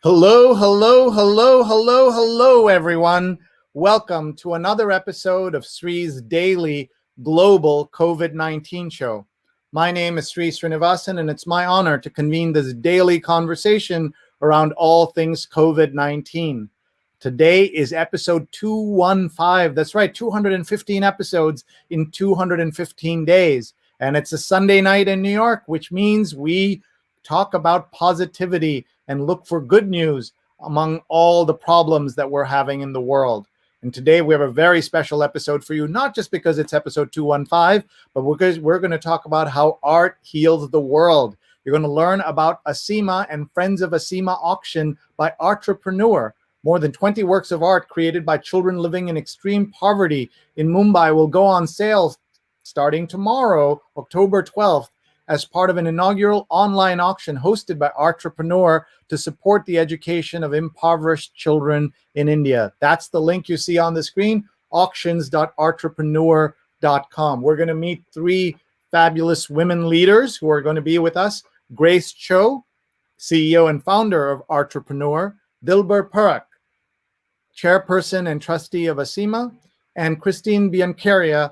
Hello, hello, hello, hello, hello, everyone. Welcome to another episode of Sree's daily global COVID-19 show. My name is Sree Sreenivasan, and it's my honor to convene this daily conversation around all things COVID-19. Today is episode 215. That's right, 215 episodes in 215 days. And it's a Sunday night in New York, which means we talk about positivity and look for good news among all the problems that we're having in the world. And today we have a very special episode for you, not just because it's episode 215, but because we're going to talk about how art heals the world. You're going to learn about Aseema and Friends of Aseema auction by Artrepreneur. More than 20 works of art created by children living in extreme poverty in Mumbai will go on sale starting tomorrow, October 12th, as part of an inaugural online auction hosted by Artrepreneur to support the education of impoverished children in India. That's the link you see on the screen, auctions.artrepreneur.com. We're going to meet three fabulous women leaders who are going to be with us. Grace Cho, CEO and founder of Artrepreneur, Dilbur Parakh, Chairperson and Trustee of Aseema, and Christine Biancheria,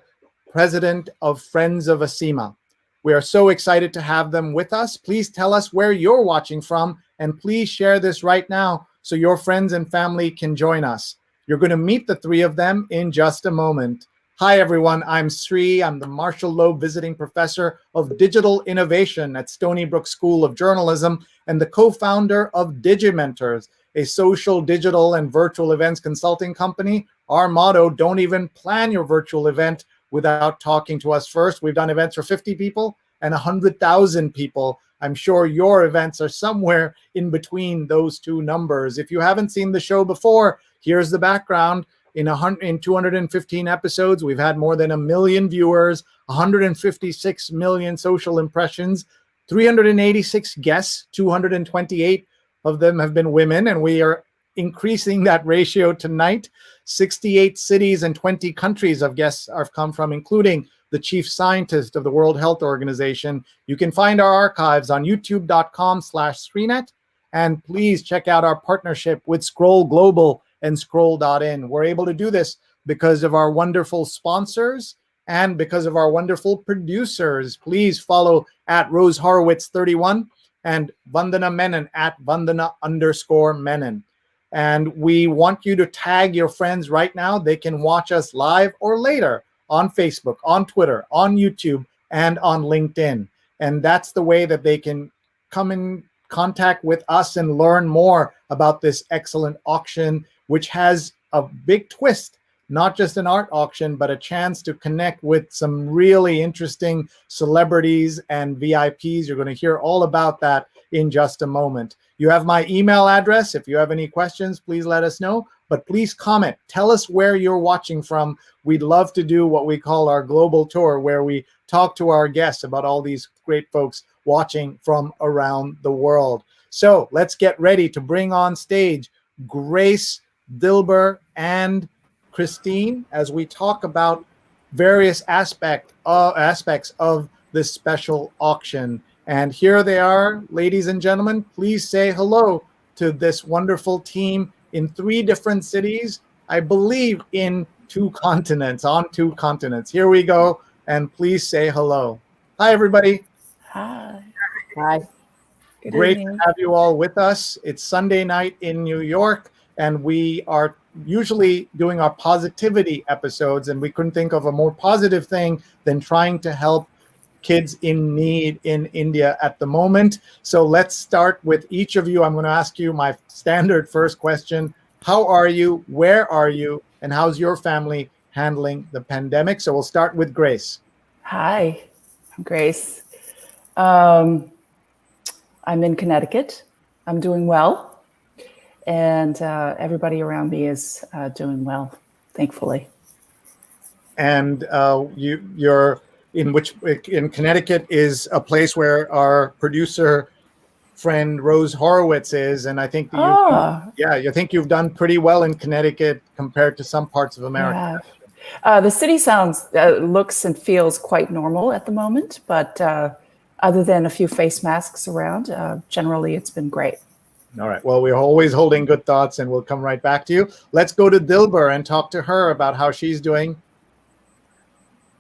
President of Friends of Aseema. We are so excited to have them with us. Please tell us where you're watching from, and please share this right now so your friends and family can join us. You're going to meet the three of them in just a moment. Hi, everyone. I'm Sree. I'm the Marshall Loeb Visiting Professor of Digital Innovation at Stony Brook School of Journalism and the co-founder of Digimentors, a social, digital, and virtual events consulting company. Our motto, don't even plan your virtual event without talking to us first. We've done events for 50 people and 100,000 people. I'm sure your events are somewhere in between those two numbers. If you haven't seen the show before, here's the background. In 215 episodes, we've had more than 1 million viewers, 156 million social impressions, 386 guests, 228 of them have been women, and we are increasing that ratio tonight. 68 cities and 20 countries of guests have come from, including the chief scientist of the World Health Organization. You can find our archives on youtube.com/Sreenet, and please check out our partnership with Scroll Global and Scroll.in. We're able to do this because of our wonderful sponsors and because of our wonderful producers. Please follow at Rose Horowitz 31 and Vandana Menon at Vandana_Menon. And we want you to tag your friends right now. They can watch us live or later on Facebook, on Twitter, on YouTube, and on LinkedIn. And that's the way that they can come in contact with us and learn more about this excellent auction, which has a big twist, not just an art auction, but a chance to connect with some really interesting celebrities and VIPs. You're going to hear all about that in just a moment. You have my email address. If you have any questions, please let us know. But please comment. Tell us where you're watching from. We'd love to do what we call our global tour, where we talk to our guests about all these great folks watching from around the world. So let's get ready to bring on stage Grace, Dilbur, and Christine as we talk about various aspects of this special auction. And here they are, ladies and gentlemen. Please say hello to this wonderful team in 3 different cities, I believe on 2 continents. Here we go, and please say hello. Hi, everybody. Hi. Hi. Great to have you all with us. It's Sunday night in New York, and we are usually doing our positivity episodes, and we couldn't think of a more positive thing than trying to help kids in need in India at the moment. So let's start with each of you. I'm going to ask you my standard first question. How are you? Where are you? And how's your family handling the pandemic? So we'll start with Grace. Hi, I'm Grace. I'm in Connecticut. I'm doing well. And everybody around me is doing well, thankfully. And you're in Connecticut is a place where our producer friend Rose Horowitz is, and I think I think you've done pretty well in Connecticut compared to some parts of America. Yeah. The city looks and feels quite normal at the moment, but other than a few face masks around, generally it's been great. All right. Well, we're always holding good thoughts, and we'll come right back to you. Let's go to Dilbur and talk to her about how she's doing.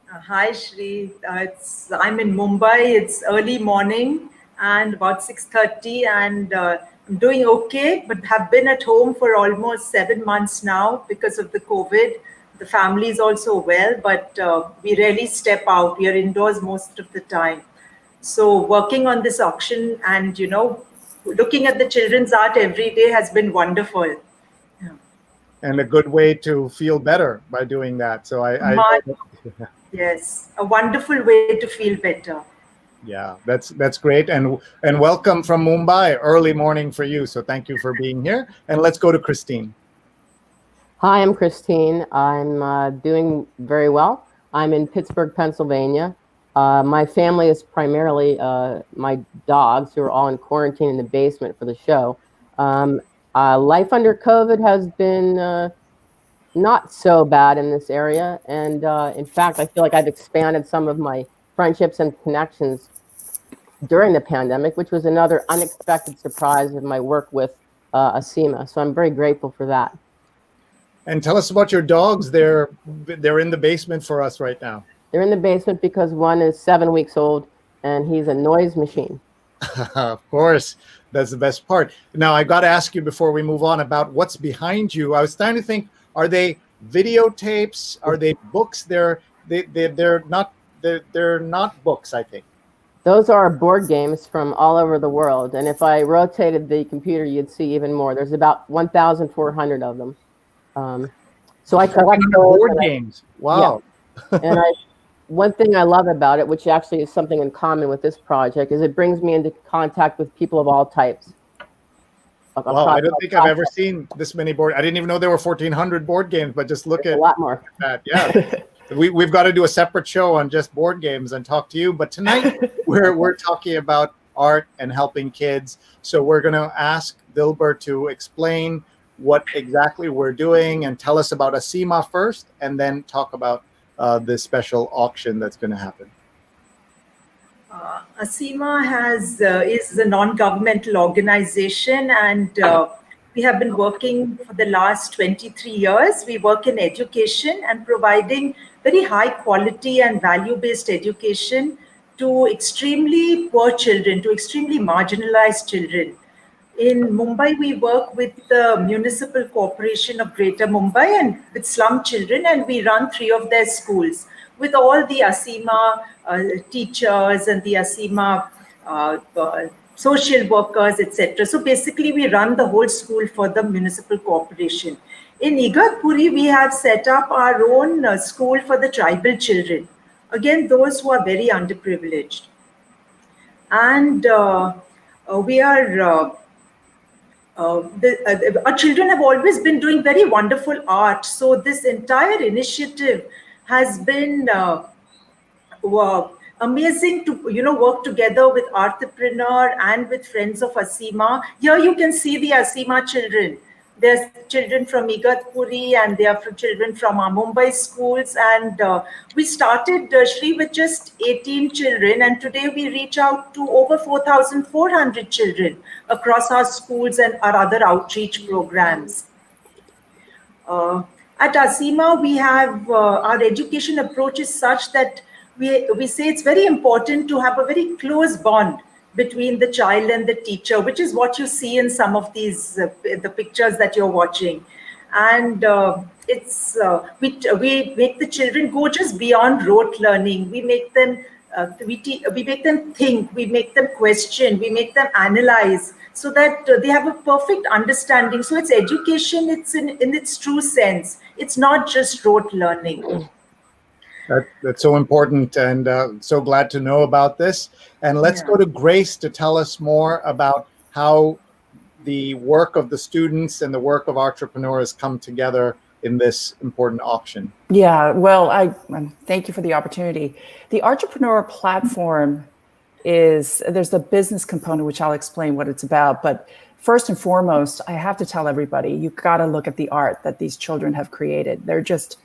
Hi, Sree. I'm in Mumbai. It's early morning and about 6:30, and I'm doing okay, but have been at home for almost 7 months now because of the COVID. The family is also well, but we rarely step out. We are indoors most of the time. So working on this auction and, looking at the children's art every day has been wonderful. Yeah. And a good way to feel better by doing that. So Yes, a wonderful way to feel better. Yeah, that's great, and welcome from Mumbai. Early morning for you, so thank you for being here. And let's go to Christine. Hi, I'm Christine. I'm doing very well. I'm in Pittsburgh, Pennsylvania. My family is primarily my dogs, who are all in quarantine in the basement for the show. Life under COVID has been not so bad in this area. And in fact, I feel like I've expanded some of my friendships and connections during the pandemic, which was another unexpected surprise of my work with Aseema. So I'm very grateful for that. And tell us about your dogs. They're in the basement for us right now. They're in the basement because one is 7 weeks old and he's a noise machine. Of course, that's the best part. Now, I got to ask you before we move on about what's behind you. I was trying to think: are they videotapes? Are they books? They're not books, I think. Those are board games from all over the world, and if I rotated the computer, you'd see even more. There's about 1,400 of them. So I collect board games. Wow. Yeah. And one thing I love about it, which actually is something in common with this project, is it brings me into contact with people of all types. Well, I don't think I've ever seen this many board. I didn't even know there were 1,400 board games, but just look at a lot more. That. Yeah. We've got to do a separate show on just board games and talk to you. But tonight we're talking about art and helping kids. So we're going to ask Dilbur to explain what exactly we're doing and tell us about Aseema first, and then talk about this special auction that's going to happen. Aseema is a non-governmental organization, and we have been working for the last 23 years. We work in education and providing very high quality and value-based education to extremely poor children, to extremely marginalized children. In Mumbai, we work with the Municipal Corporation of Greater Mumbai and with slum children, and we run 3 of their schools with all the Aseema teachers and the Aseema social workers, etc. So basically, we run the whole school for the municipal corporation. In Igatpuri, we have set up our own school for the tribal children. Again, those who are very underprivileged. And we are... our children have always been doing very wonderful art. So this entire initiative has been amazing to work together with Artrepreneur and with Friends of Aseema. Here you can see the Aseema children. There's children from Igatpuri and they are children from our Mumbai schools. And we started, Sree, with just 18 children. And today we reach out to over 4,400 children across our schools and our other outreach programs. At Aseema, we have our education approach is such that we say it's very important to have a very close bond between the child and the teacher, which is what you see in some of these the pictures that you're watching. And we make the children go just beyond rote learning. We make them we make them think, we make them question, we make them analyze, so that they have a perfect understanding. So it's education, it's in its true sense. It's not just rote learning. That's so important, and so glad to know about this. And let's go to Grace to tell us more about how the work of the students and the work of Artrepreneurs come together in this important auction. Yeah, well, I thank you for the opportunity. The Artrepreneur platform there's the business component, which I'll explain what it's about. But first and foremost, I have to tell everybody, you've got to look at the art that these children have created. They're just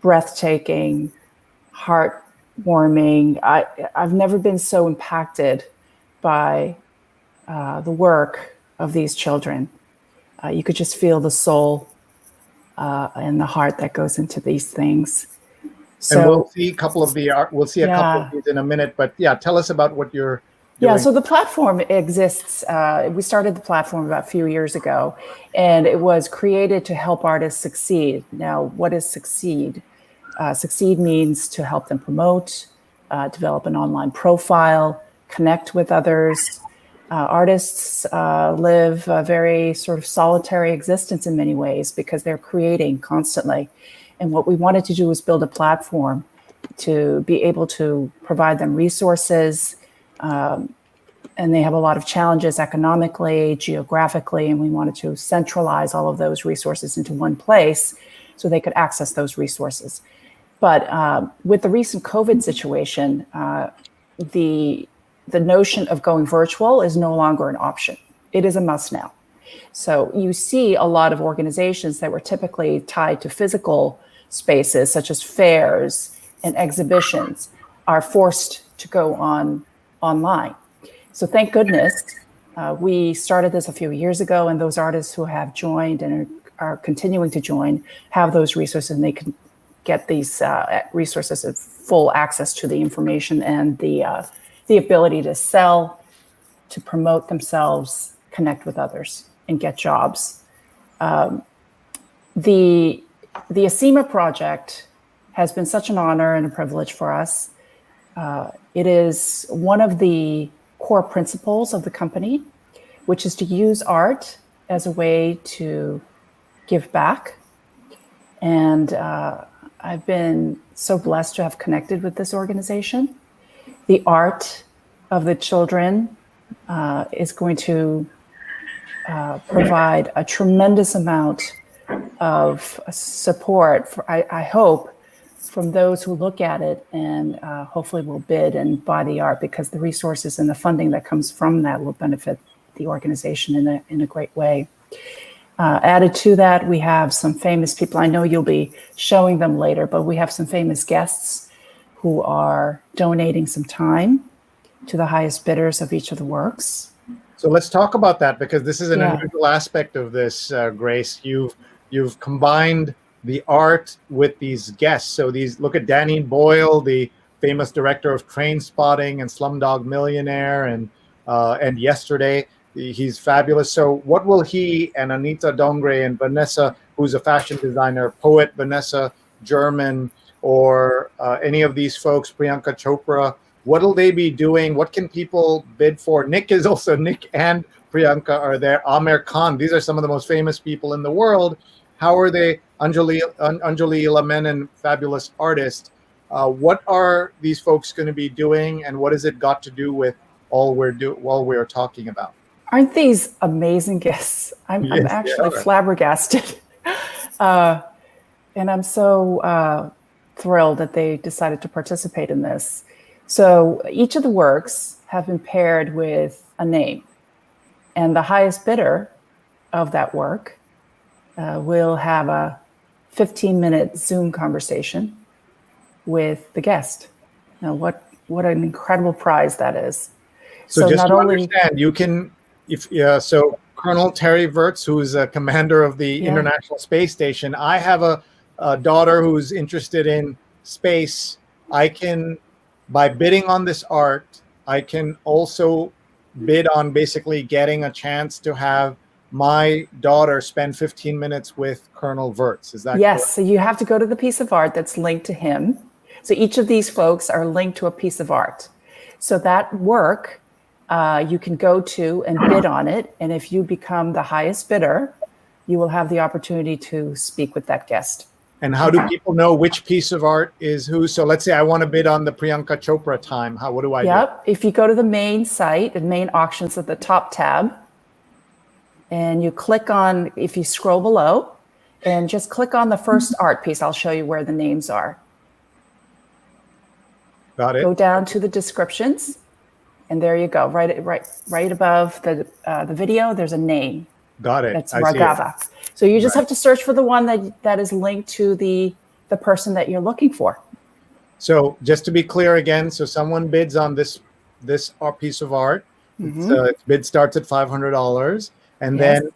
breathtaking, heartwarming. I've never been so impacted by the work of these children. You could just feel the soul and the heart that goes into these things. So, and we'll see a couple of these in a minute, but yeah, tell us about what you're doing. Yeah, so the platform exists. We started the platform about a few years ago, and it was created to help artists succeed. Now, what is succeed? Succeed means to help them promote, develop an online profile, connect with others. Artists live a very sort of solitary existence in many ways because they're creating constantly. And what we wanted to do was build a platform to be able to provide them resources. And they have a lot of challenges economically, geographically, and we wanted to centralize all of those resources into one place so they could access those resources. But with the recent COVID situation, the notion of going virtual is no longer an option. It is a must now. So you see a lot of organizations that were typically tied to physical spaces, such as fairs and exhibitions, are forced to go online. So thank goodness we started this a few years ago, and those artists who have joined and are continuing to join have those resources, and they can get these resources of full access to the information and the ability to sell, to promote themselves, connect with others, and get jobs. The Aseema project has been such an honor and a privilege for us. It is one of the core principles of the company, which is to use art as a way to give back. And I've been so blessed to have connected with this organization. The art of the children is going to provide a tremendous amount of support, I hope, from those who look at it and hopefully will bid and buy the art, because the resources and the funding that comes from that will benefit the organization in a great way. Added to that, we have some famous people. I know you'll be showing them later, but we have some famous guests who are donating some time to the highest bidders of each of the works. So let's talk about that, because this is an unusual aspect of this, Grace. You've combined the art with these guests. So look at Danny Boyle, the famous director of Train Spotting and Slumdog Millionaire, and Yesterday. He's fabulous. So what will he and Anita Dongre and Vanessa, who's a fashion designer, poet Vanessa German, or any of these folks, Priyanka Chopra, what will they be doing? What can people bid for? Nick and Priyanka are there. Amer Khan, these are some of the most famous people in the world. How are they? Anjali Menon, fabulous artist. What are these folks going to be doing, and what has it got to do with all we're talking about? Aren't these amazing guests? I'm actually flabbergasted. And I'm so thrilled that they decided to participate in this. So each of the works have been paired with a name, and the highest bidder of that work will have a 15-minute Zoom conversation with the guest. Now, what an incredible prize that is. So just to understand, you can, so Colonel Terry Virts, who's a commander of the International Space Station, I have a daughter who's interested in space. I can, by bidding on this art, I can also bid on basically getting a chance to have my daughter spend 15 minutes with Colonel Virts. Is that correct? So you have to go to the piece of art that's linked to him. So each of these folks are linked to a piece of art. So that work, you can go to and bid on it. And if you become the highest bidder, you will have the opportunity to speak with that guest. And how do people know which piece of art is who? So let's say I want to bid on the Priyanka Chopra time. What do I do? If you go to the main site, the main auctions at the top tab, and you click on, if you scroll below, and just click on the first art piece, I'll show you where the names are. Got it. Go down to the descriptions, and there you go. Right above the video, there's a name. Got it. That's Ragava. So you just have to search for the one that is linked to the person that you're looking for. So just to be clear again, so someone bids on this piece of art. Its bid starts at $500. And Yes. then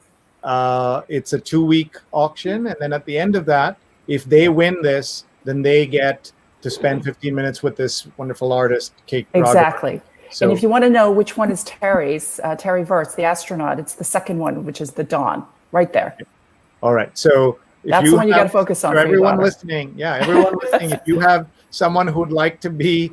it's a 2-week auction. And then at the end of that, if they win this, then they get to spend 15 minutes with this wonderful artist, Kate Roderick. Exactly. So, and if you want to know which one is Terry's, Terry Wirtz, the astronaut, it's the second one, which is the Dawn, right there. all right. So if That's the one you got to focus on. for for your everyone daughter. listening, everyone listening, if you have someone who would like to be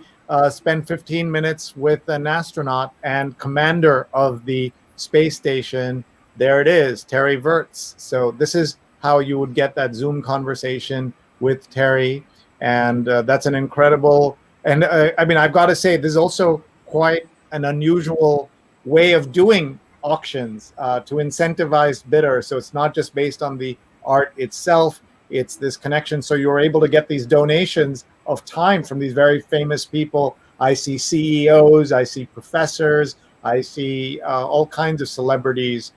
spend 15 minutes with an astronaut and commander of the space station, there it is, Terry Wirtz. So this is how you would get that Zoom conversation with Terry, and that's an incredible. And I mean, I've got to say, this is also quite an unusual way of doing auctions to incentivize bidders. So it's not just based on the art itself, it's this connection. So you're able to get these donations of time from these very famous people. I see CEOs, I see professors, I see all kinds of celebrities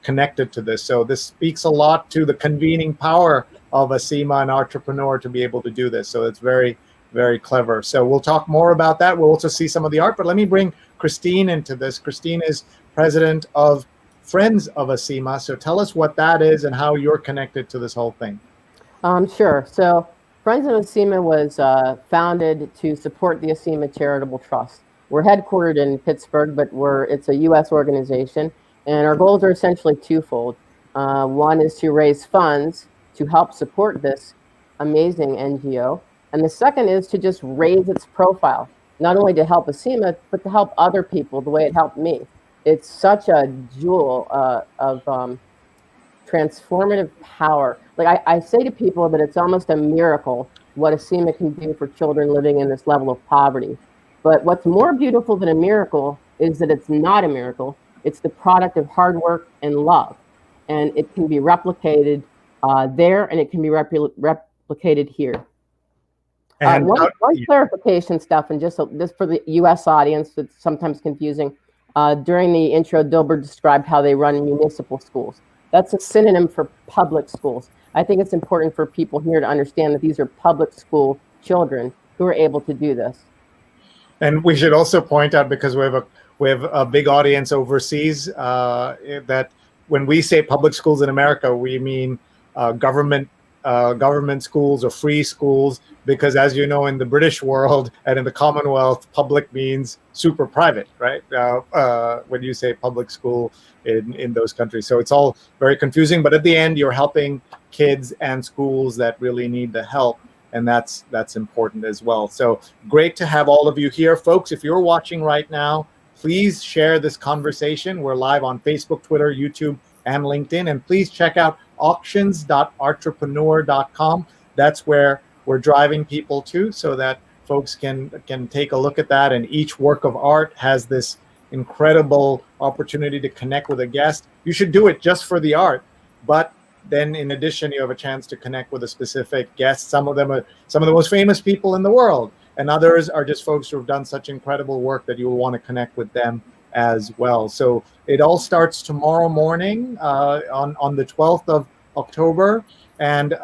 connected to this. So this speaks a lot to the convening power of Aseema, an entrepreneur, to be able to do this. So it's very, very clever. So we'll talk more about that. We'll also see some of the art, but let me bring Christine into this. Christine is president of Friends of Aseema. So tell us what that is and how you're connected to this whole thing. Sure. So Friends of Aseema was founded to support the Aseema Charitable Trust. We're headquartered in Pittsburgh, but it's a U.S. organization, and our goals are essentially twofold. One is to raise funds to help support this amazing NGO, and the second is to just raise its profile, not only to help Aseema, but to help other people the way it helped me. It's such a jewel of transformative power. Like I say to people that it's almost a miracle what Aseema can do for children living in this level of poverty. But what's more beautiful than a miracle is that it's not a miracle. It's the product of hard work and love. And it can be replicated there, and it can be replicated here. And one clarification stuff, and just for the U.S. audience, it's sometimes confusing. During the intro, Dilbur described how they run municipal schools. That's a synonym for public schools. I think it's important for people here to understand that these are public school children who are able to do this. And we should also point out, because we have a big audience overseas, that when we say public schools in America, we mean government schools or free schools, because as you know, in the British world and in the Commonwealth, public means super private, right? When you say public school in those countries. So it's all very confusing, but at the end, you're helping kids and schools that really need the help. And that's important as well. So great to have all of you here. Folks, if you're watching right now, please share this conversation. We're live on Facebook, Twitter, YouTube, and LinkedIn. And please check out auctions.artrepreneur.com. That's where we're driving people to, so that folks can take a look at that. And each work of art has this incredible opportunity to connect with a guest. You should do it just for the art, but then in addition, you have a chance to connect with a specific guest. Some of them are some of the most famous people in the world, and others are just folks who have done such incredible work that you will want to connect with them as well. So it all starts tomorrow morning on the 12th of October. And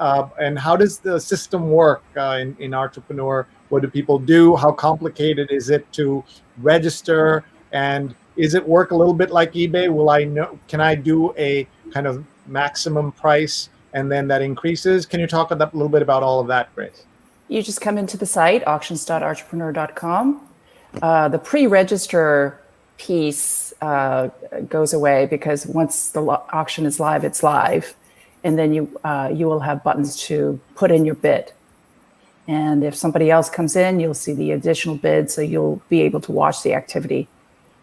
how does the system work in Artrepreneur? What do people do? How complicated is it to register? And is it work a little bit like eBay? Can I do a kind of maximum price and then that increases? Can you talk a little bit about all of that, Grace? You just come into the site, auctions.artrepreneur.com. The pre-register piece goes away, because once the auction is live, it's live. And then you will have buttons to put in your bid. And if somebody else comes in, you'll see the additional bid, so you'll be able to watch the activity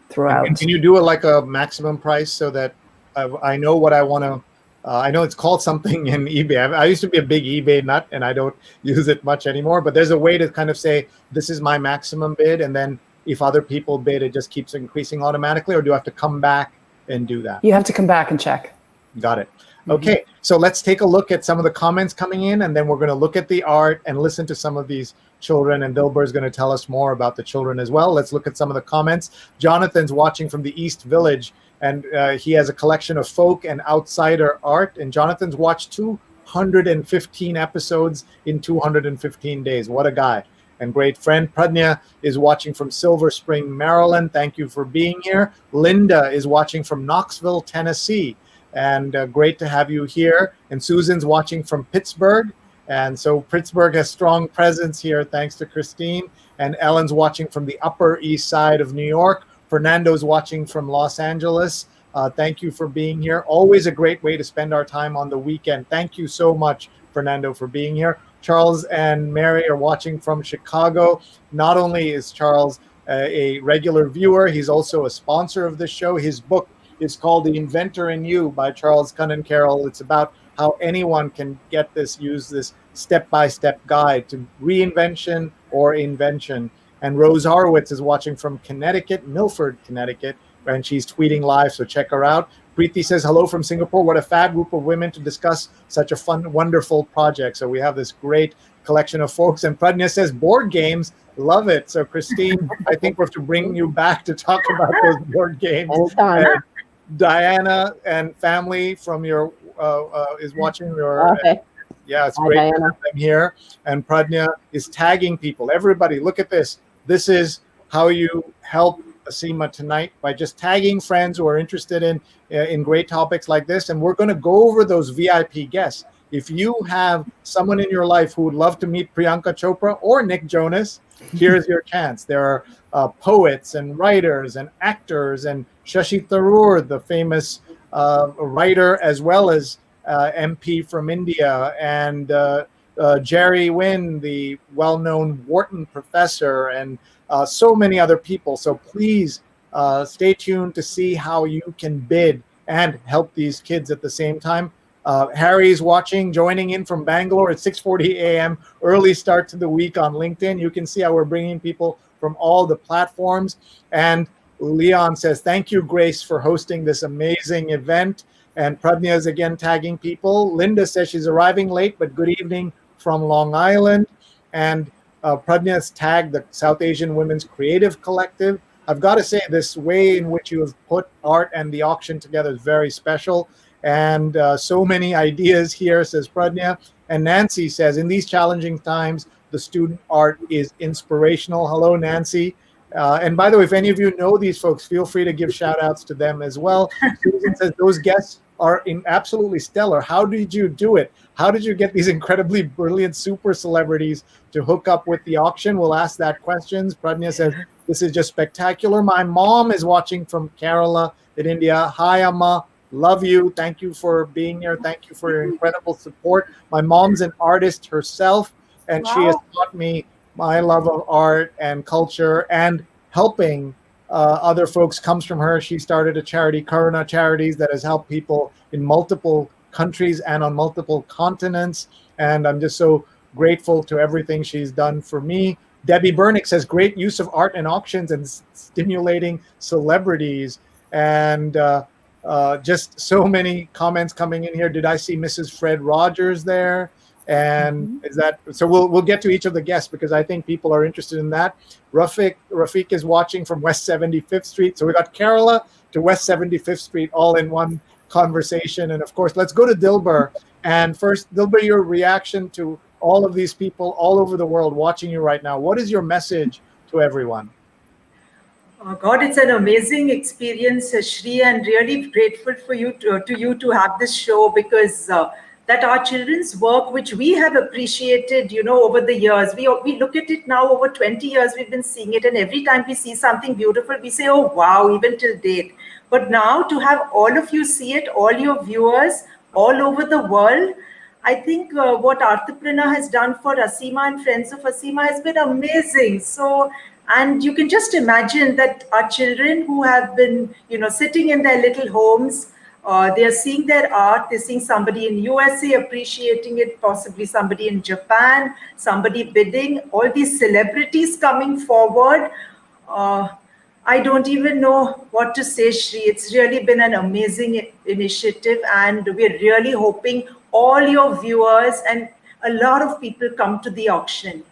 throughout. And can you do it like a maximum price so that I know what I want to? I know it's called something in eBay. I used to be a big eBay nut, and I don't use it much anymore. But there's a way to kind of say, this is my maximum bid, and then if other people bid, it just keeps increasing automatically, or do I have to come back and do that? You have to come back and check. Got it. Okay, so let's take a look at some of the comments coming in, and then we're going to look at the art and listen to some of these children, and Dilbur is going to tell us more about the children as well. Let's look at some of the comments. Jonathan's watching from the East Village, and he has a collection of folk and outsider art, and Jonathan's watched 215 episodes in 215 days. What a guy. and great friend. Pradnya is watching from Silver Spring, Maryland. Thank you for being here. Linda is watching from Knoxville, Tennessee. And great to have you here. And Susan's watching from Pittsburgh. And so Pittsburgh has strong presence here, thanks to Christine. And Ellen's watching from the Upper East Side of New York. Fernando's watching from Los Angeles. Thank you for being here. Always a great way to spend our time on the weekend. Thank you so much, Fernando, for being here. Charles and Mary are watching from Chicago. Not only is Charles a regular viewer, he's also a sponsor of this show. His book is called The Inventor in You by Charles Cunnan Carroll. It's about how anyone can use this step-by-step guide to reinvention or invention. And Rose Horowitz is watching from Connecticut, Milford, Connecticut, and she's tweeting live, so check her out. Preeti says, hello from Singapore. What a fab group of women to discuss such a fun, wonderful project. So we have this great collection of folks. And Pradnya says, board games, love it. So Christine, I think we have to bring you back to talk about those board games. Diana and family from your is watching your. Okay. Yeah, it's Hi, great Diana. to have them here. And Pradnya is tagging people. Everybody, look at this. This is how you help Aseema tonight, by just tagging friends who are interested in great topics like this. And we're going to go over those VIP guests. If you have someone in your life who would love to meet Priyanka Chopra or Nick Jonas, here's your chance. There are poets and writers and actors, and Shashi Tharoor, the famous writer, as well as MP from India, and Jerry Wynn, the well-known Wharton professor, and so many other people. So please stay tuned to see how you can bid and help these kids at the same time. Harry's watching, joining in from Bangalore at 6:40 a.m. Early start to the week on LinkedIn. You can see how we're bringing people from all the platforms. And Leon says, thank you, Grace, for hosting this amazing event. And Pradnya is again tagging people. Linda says she's arriving late, but good evening from Long Island. And Pradnya's tagged the South Asian Women's Creative Collective. I've got to say, this way in which you have put art and the auction together is very special. And so many ideas here, says Pradnya. And Nancy says, in these challenging times, the student art is inspirational. Hello, Nancy. And by the way, if any of you know these folks, feel free to give shout outs to them as well. Susan says, those guests are absolutely stellar. How did you do it? How did you get these incredibly brilliant super celebrities to hook up with the auction? We'll ask that questions. Pradnya says, this is just spectacular. My mom is watching from Kerala in India. Hi, Amma. Love you. Thank you for being here. Thank you for your incredible support. My mom's an artist herself, and she has taught me my love of art and culture, and helping other folks comes from her. She started a charity, Karuna Charities, that has helped people in multiple countries and on multiple continents. And I'm just so grateful to everything she's done for me. Debbie Bernick says, great use of art and auctions and stimulating celebrities. And just so many comments coming in here. Did I see Mrs. Fred Rogers there? And is that so? We'll get to each of the guests, because I think people are interested in that. Rafiq is watching from West 75th Street. So we got Kerala to West 75th Street all in one conversation. And of course, let's go to Dilbur. And first, Dilbur, your reaction to all of these people all over the world watching you right now. What is your message to everyone? Oh God, it's an amazing experience, Sree, and really grateful for you to have this show, because that our children's work, which we have appreciated, over the years, we look at it now over 20 years, we've been seeing it. And every time we see something beautiful, we say, oh, wow, even till date. But now to have all of you see it, all your viewers all over the world, I think what Artrepreneur has done for Aseema and Friends of Aseema has been amazing. So, and you can just imagine that our children who have been, sitting in their little homes, they're seeing their art, they're seeing somebody in USA appreciating it, possibly somebody in Japan, somebody bidding, all these celebrities coming forward. I don't even know what to say, Sree. It's really been an amazing initiative, and we're really hoping all your viewers and a lot of people come to the auction.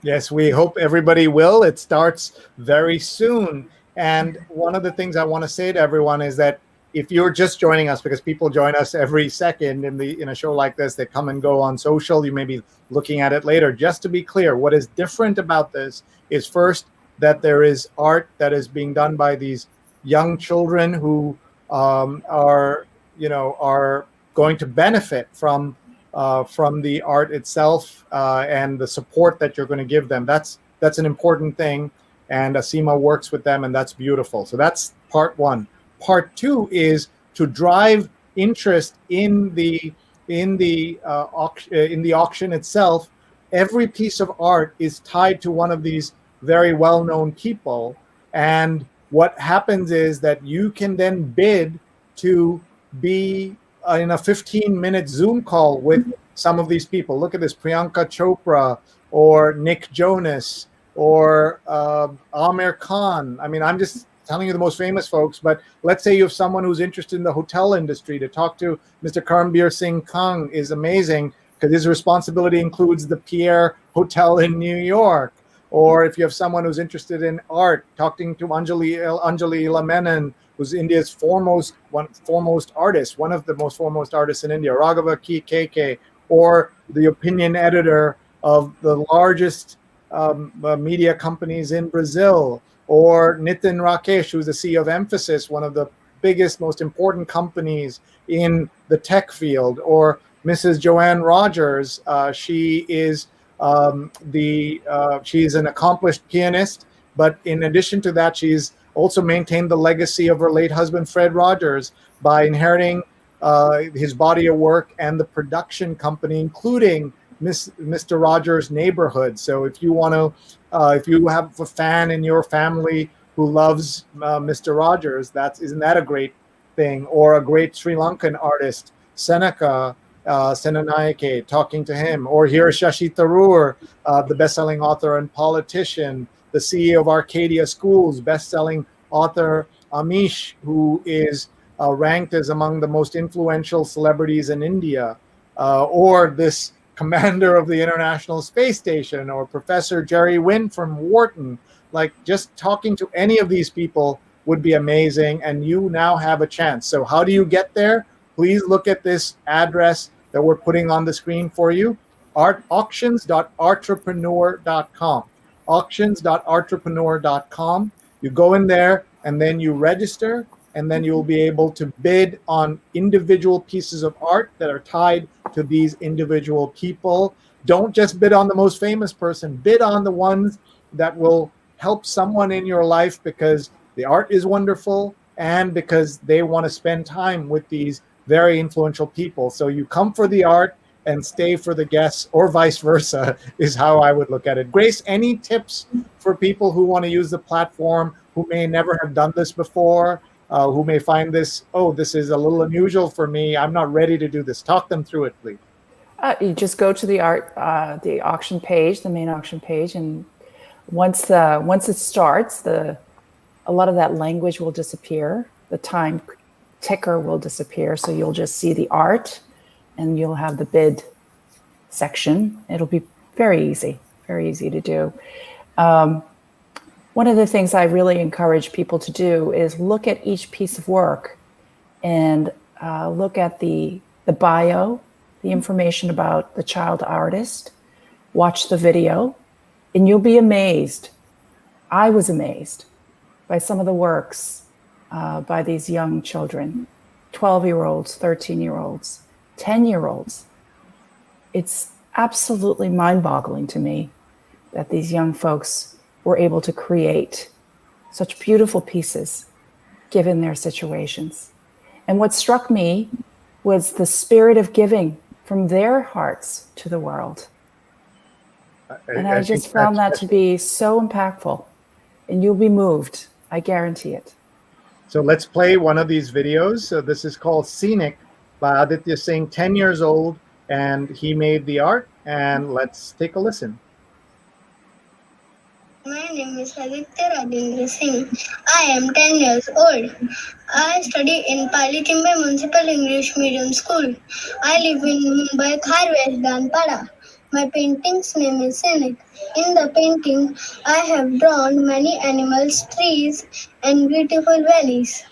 Yes, we hope everybody will. It starts very soon. And one of the things I want to say to everyone is that if you're just joining us, because people join us every second in a show like this, they come and go on social, you may be looking at it later. Just to be clear, what is different about this is first that there is art that is being done by these young children who are going to benefit from the art itself and the support that you're going to give them. That's an important thing, and Aseema works with them, and that's beautiful. So that's part one. Part two is to drive interest in the auction itself. Every piece of art is tied to one of these very well-known people, and what happens is that you can then bid to be in a 15-minute Zoom call with some of these people. Look at this: Priyanka Chopra, or Nick Jonas, or Amir Khan. I mean, I'm just telling you the most famous folks, but let's say you have someone who's interested in the hotel industry. To talk to Mr. Karambir Singh Kang is amazing, because his responsibility includes the Pierre Hotel in New York. Or if you have someone who's interested in art, talking to Anjali Menon, who's India's foremost artist, one of the most foremost artists in India, Raghava KK, or the opinion editor of the largest media companies in Brazil, or Nitin Rakesh, who's the CEO of Emphasis, one of the biggest, most important companies in the tech field, or Mrs. Joanne Rogers. She is she's an accomplished pianist, but in addition to that, she's also maintained the legacy of her late husband, Fred Rogers, by inheriting his body of work and the production company, including Mr. Rogers' Neighborhood. So if you want to, if you have a fan in your family who loves Mr. Rogers, isn't that a great thing? Or a great Sri Lankan artist, Seneca Senanayake, talking to him. Or here is Shashi Tharoor, the best-selling author and politician, the CEO of Arcadia Schools, best-selling author Amish, who is ranked as among the most influential celebrities in India, or this commander of the International Space Station, or Professor Jerry Wynn from Wharton. Like, just talking to any of these people would be amazing, and you now have a chance. So how do you get there? Please look at this address that we're putting on the screen for you: auctions.artrepreneur.com. auctions.artrepreneur.com. You go in there and then you register, and then you'll be able to bid on individual pieces of art that are tied to these individual people. Don't just bid on the most famous person. Bid on the ones that will help someone in your life, because the art is wonderful and because they want to spend time with these very influential people. So you come for the art and stay for the guests, or vice versa, is how I would look at it. Grace, any tips for people who want to use the platform, who may never have done this before, who may find this, this is a little unusual for me, I'm not ready to do this? Talk them through it, please. You just go to the auction page, the main auction page, and once it starts, a lot of that language will disappear. The time ticker will disappear, so you'll just see the art, and you'll have the bid section. It'll be very easy to do. One of the things I really encourage people to do is look at each piece of work and look at the bio, the information about the child artist, watch the video, and you'll be amazed. I was amazed by some of the works by these young children, 12-year-olds, 13-year-olds, 10-year-olds. It's absolutely mind-boggling to me that these young folks were able to create such beautiful pieces given their situations. And what struck me was the spirit of giving from their hearts to the world. And I just found that to be so impactful, and you'll be moved. I guarantee it. So let's play one of these videos. So this is called Scenic by Aditya Singh, 10 years old, and he made the art. And let's take a listen. My name is Aditya Rajendra Singh. I am 10 years old. I study in Palitimbe Municipal English Medium School. I live in Mumbai, West Danpada. My painting's name is Scenic. In the painting, I have drawn many animals, trees, and beautiful valleys.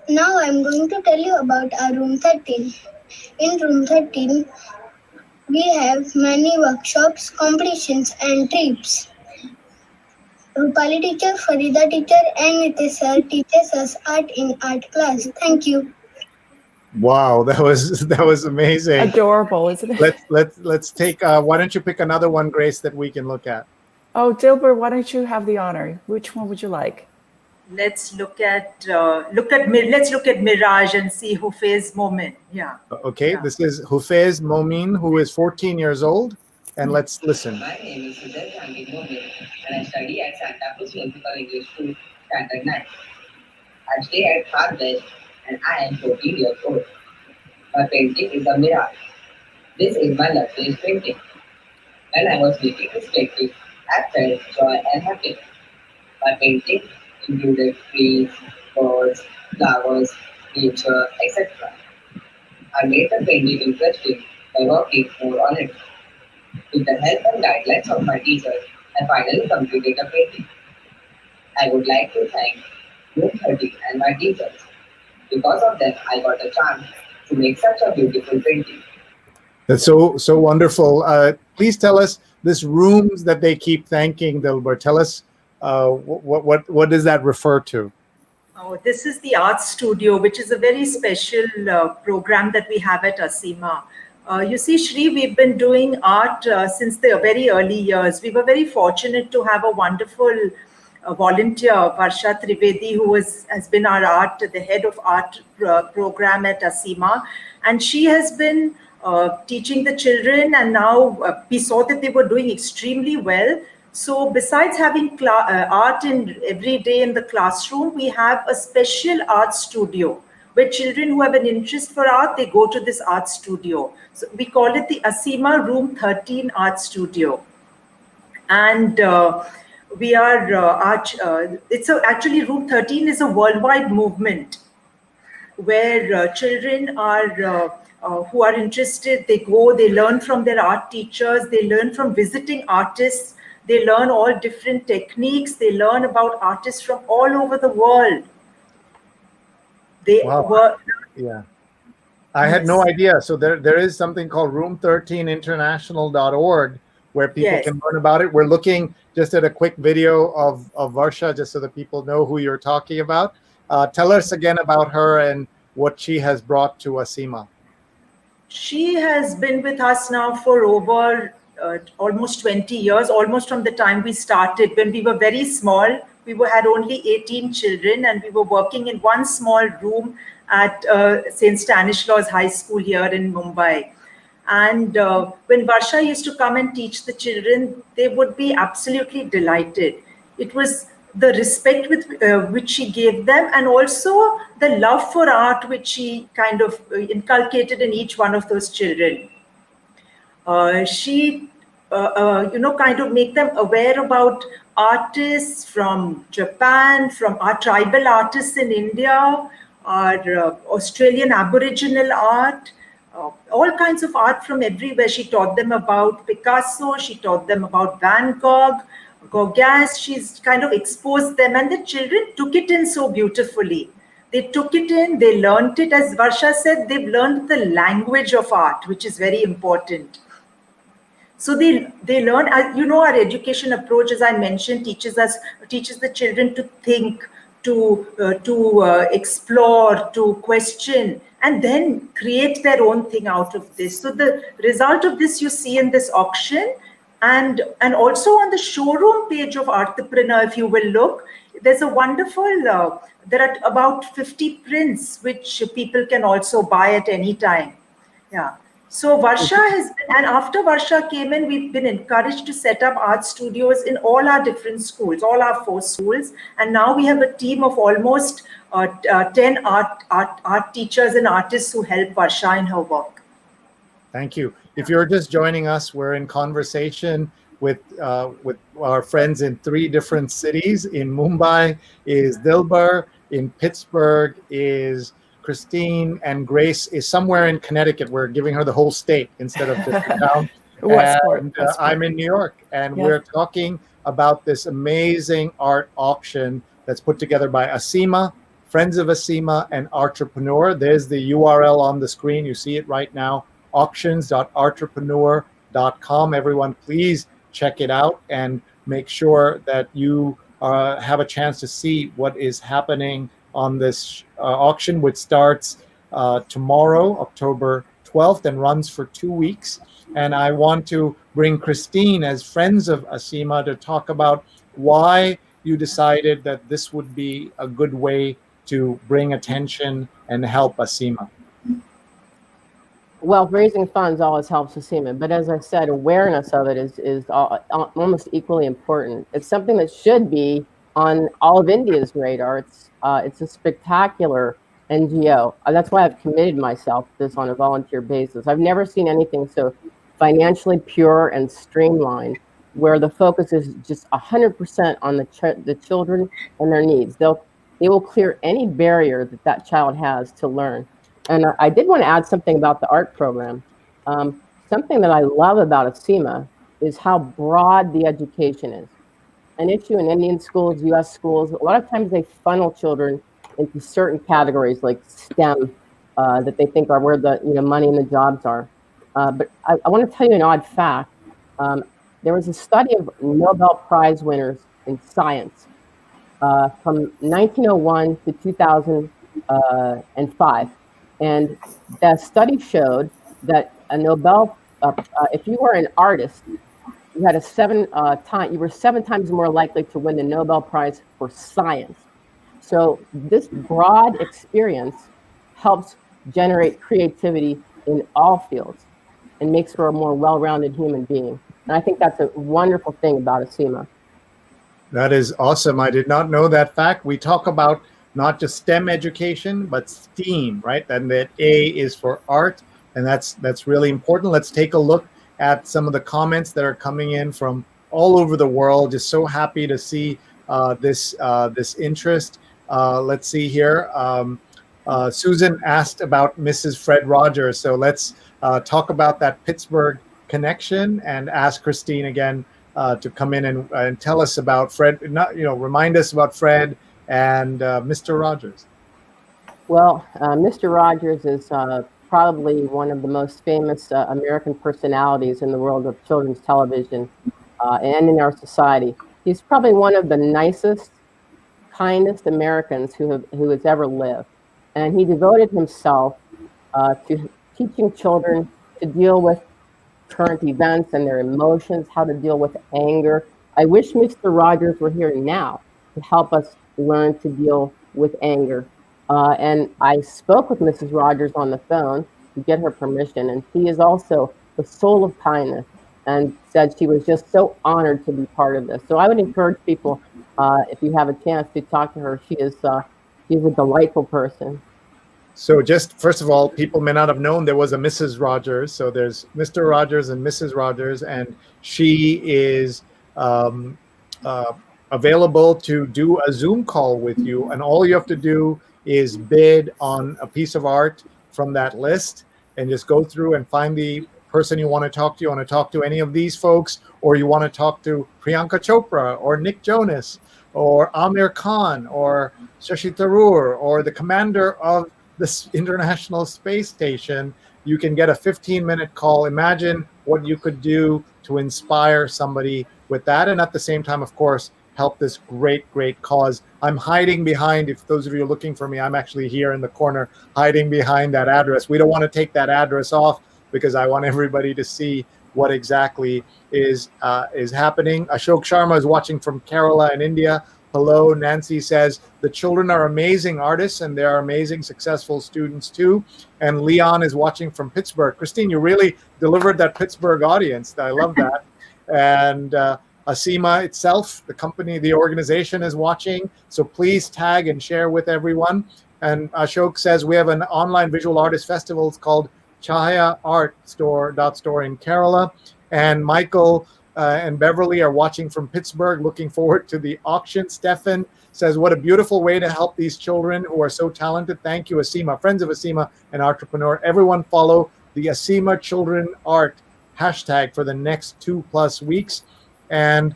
Now I'm going to tell you about our room 13. In room 13, we have many workshops, competitions and trips. Rupali teacher, Farida teacher and Nitesh sir teaches us art in art class. Thank you. Wow, that was amazing. Adorable, isn't it? Let's take. Why don't you pick another one, Grace, that we can look at? Oh, Dilbur, why don't you have the honor? Which one would you like? Let's look at Mirage and see Hufez Momin. Yeah. Okay, Yeah. this is Hufez Momin, who is 14 years old, and let's listen. My name is Hufez Momin, and I study at Santa Cruz Municipal English School, Standard 9. I stay at Harvest, and I am 14 years old. My painting is a mirage. This is my loveliest painting. When I was making this painting, I felt joy and happiness. My painting included trees, birds, flowers, nature, etc. I made the painting interesting by working more on it. With the help and guidelines of my teacher, I finally completed the painting. I would like to thank Room 30 and my teachers. Because of them, I got a chance to make such a beautiful painting. That's so wonderful. Please tell us this rooms that they keep thanking, Dilbur. Tell us what does that refer to? Oh, this is the art studio, which is a very special program that we have at Aseema. You see, Sree, we've been doing art since the very early years. We were very fortunate to have a wonderful volunteer, Varsha Trivedi, who has been the head of art program at Aseema. And she has been teaching the children, and now we saw that they were doing extremely well. So besides having art in every day in the classroom, we have a special art studio where children who have an interest for art, they go to this art studio. So we call it the Aseema Room 13 Art Studio. And we are, actually Room 13 is a worldwide movement where children are, who are interested, they go, they learn from their art teachers, they learn from visiting artists, they learn all different techniques, they learn about artists from all over the world. Yeah. I had no idea. So there is something called room13international.org where people can learn about it. We're looking just at a quick video of Varsha, just so that people know who you're talking about. Tell us again about her and what she has brought to Aseema. She has been with us now for over almost 20 years, almost from the time we started. When we were very small, we had only 18 children, and we were working in one small room at St. Stanislaus High School here in Mumbai. And when Varsha used to come and teach the children, they would be absolutely delighted. It was the respect with which she gave them, and also the love for art which she kind of inculcated in each one of those children. She, kind of make them aware about artists from Japan, from our tribal artists in India, our Australian Aboriginal art, all kinds of art from everywhere. She taught them about Picasso, she taught them about Van Gogh, Gauguin. She's kind of exposed them, and the children took it in so beautifully. They took it in, they learned it. As Varsha said, they've learned the language of art, which is very important. So they learn, our education approach, as I mentioned, teaches the children to think, to explore, to question, and then create their own thing out of this. So the result of this you see in this auction, and also on the showroom page of Artrepreneur, if you will look, there's a wonderful, there are about 50 prints which people can also buy at any time. Yeah. So Varsha has been, and after Varsha came in, we've been encouraged to set up art studios in all our different schools, all our 4 schools. And now we have a team of almost 10 art teachers and artists who help Varsha in her work. Thank you. If you're just joining us, we're in conversation with our friends in 3 different cities. In Mumbai is Dilbur, in Pittsburgh is Christine, and Grace is somewhere in Connecticut. We're giving her the whole state instead of just the town. Westport. I'm in New York, and we're talking about this amazing art auction that's put together by Aseema Friends of Aseema and Artrepreneur. There's the URL on the screen. You see it right now, auctions.artrepreneur.com. Everyone, please check it out and make sure that you have a chance to see what is happening on this auction, which starts tomorrow, October 12th, and runs for 2 weeks. And I want to bring Christine as Friends of Aseema to talk about why you decided that this would be a good way to bring attention and help Aseema. Well, raising funds always helps Aseema, but as I said, awareness of it is almost equally important. It's something that should be on all of India's radar. It's a spectacular NGO. That's why I've committed myself to this on a volunteer basis. I've never seen anything so financially pure and streamlined, where the focus is just 100% on the children and their needs. They will clear any barrier that child has to learn. And I did want to add something about the art program. Something that I love about Aseema is how broad the education is. An issue in Indian schools, US schools, a lot of times they funnel children into certain categories like STEM that they think are where the money and the jobs are. But I want to tell you an odd fact. There was a study of Nobel Prize winners in science from 1901 to 2005. And the study showed that a Nobel, if you were an artist, you had you were 7 times more likely to win the Nobel Prize for science. So this broad experience helps generate creativity in all fields and makes for a more well-rounded human being. And I think that's a wonderful thing about Aseema. That is awesome. I did not know that fact. We talk about not just STEM education, but STEAM, right? And that A is for art, and that's really important. Let's take a look at some of the comments that are coming in from all over the world. Just so happy to see this interest. Let's see here. Susan asked about Mrs. Fred Rogers, so let's talk about that Pittsburgh connection and ask Christine again to come in and tell us about Fred. Remind us about Fred and Mr. Rogers. Well, Mr. Rogers is probably one of the most famous American personalities in the world of children's television and in our society. He's probably one of the nicest, kindest Americans who has ever lived. And he devoted himself to teaching children to deal with current events and their emotions, how to deal with anger. I wish Mr. Rogers were here now to help us learn to deal with anger. And I spoke with Mrs. Rogers on the phone to get her permission, and she is also the soul of kindness and said she was just so honored to be part of this. So I would encourage people, if you have a chance, to talk to her. She's a delightful person. So just first of all, people may not have known there was a Mrs. Rogers. So there's Mr. Rogers and Mrs. Rogers, and she is available to do a Zoom call with you. And all you have to do is bid on a piece of art from that list and just go through and find the person you want to talk to. You want to talk to any of these folks, or you want to talk to Priyanka Chopra or Nick Jonas or Amir Khan or Shashi Tharoor or the commander of this International Space Station, you can get a 15-minute call. Imagine what you could do to inspire somebody with that. And at the same time, of course, help this great cause. I'm hiding behind, if those of you are looking for me, I'm actually here in the corner, hiding behind that address. We don't want to take that address off because I want everybody to see what exactly is happening. Ashok Sharma is watching from Kerala in India. Hello, Nancy says, the children are amazing artists and they are amazing, successful students too. And Leon is watching from Pittsburgh. Christine, you really delivered that Pittsburgh audience. I love that. And Aseema itself, the company, the organization is watching. So please tag and share with everyone. And Ashok says, we have an online visual artist festival. It's called Chahaya Art Store in Kerala. And Michael and Beverly are watching from Pittsburgh, looking forward to the auction. Stefan says, what a beautiful way to help these children who are so talented. Thank you, Aseema. Friends of Aseema and Artrepreneur. Everyone follow the Aseema Children Art hashtag for the next 2+ weeks. And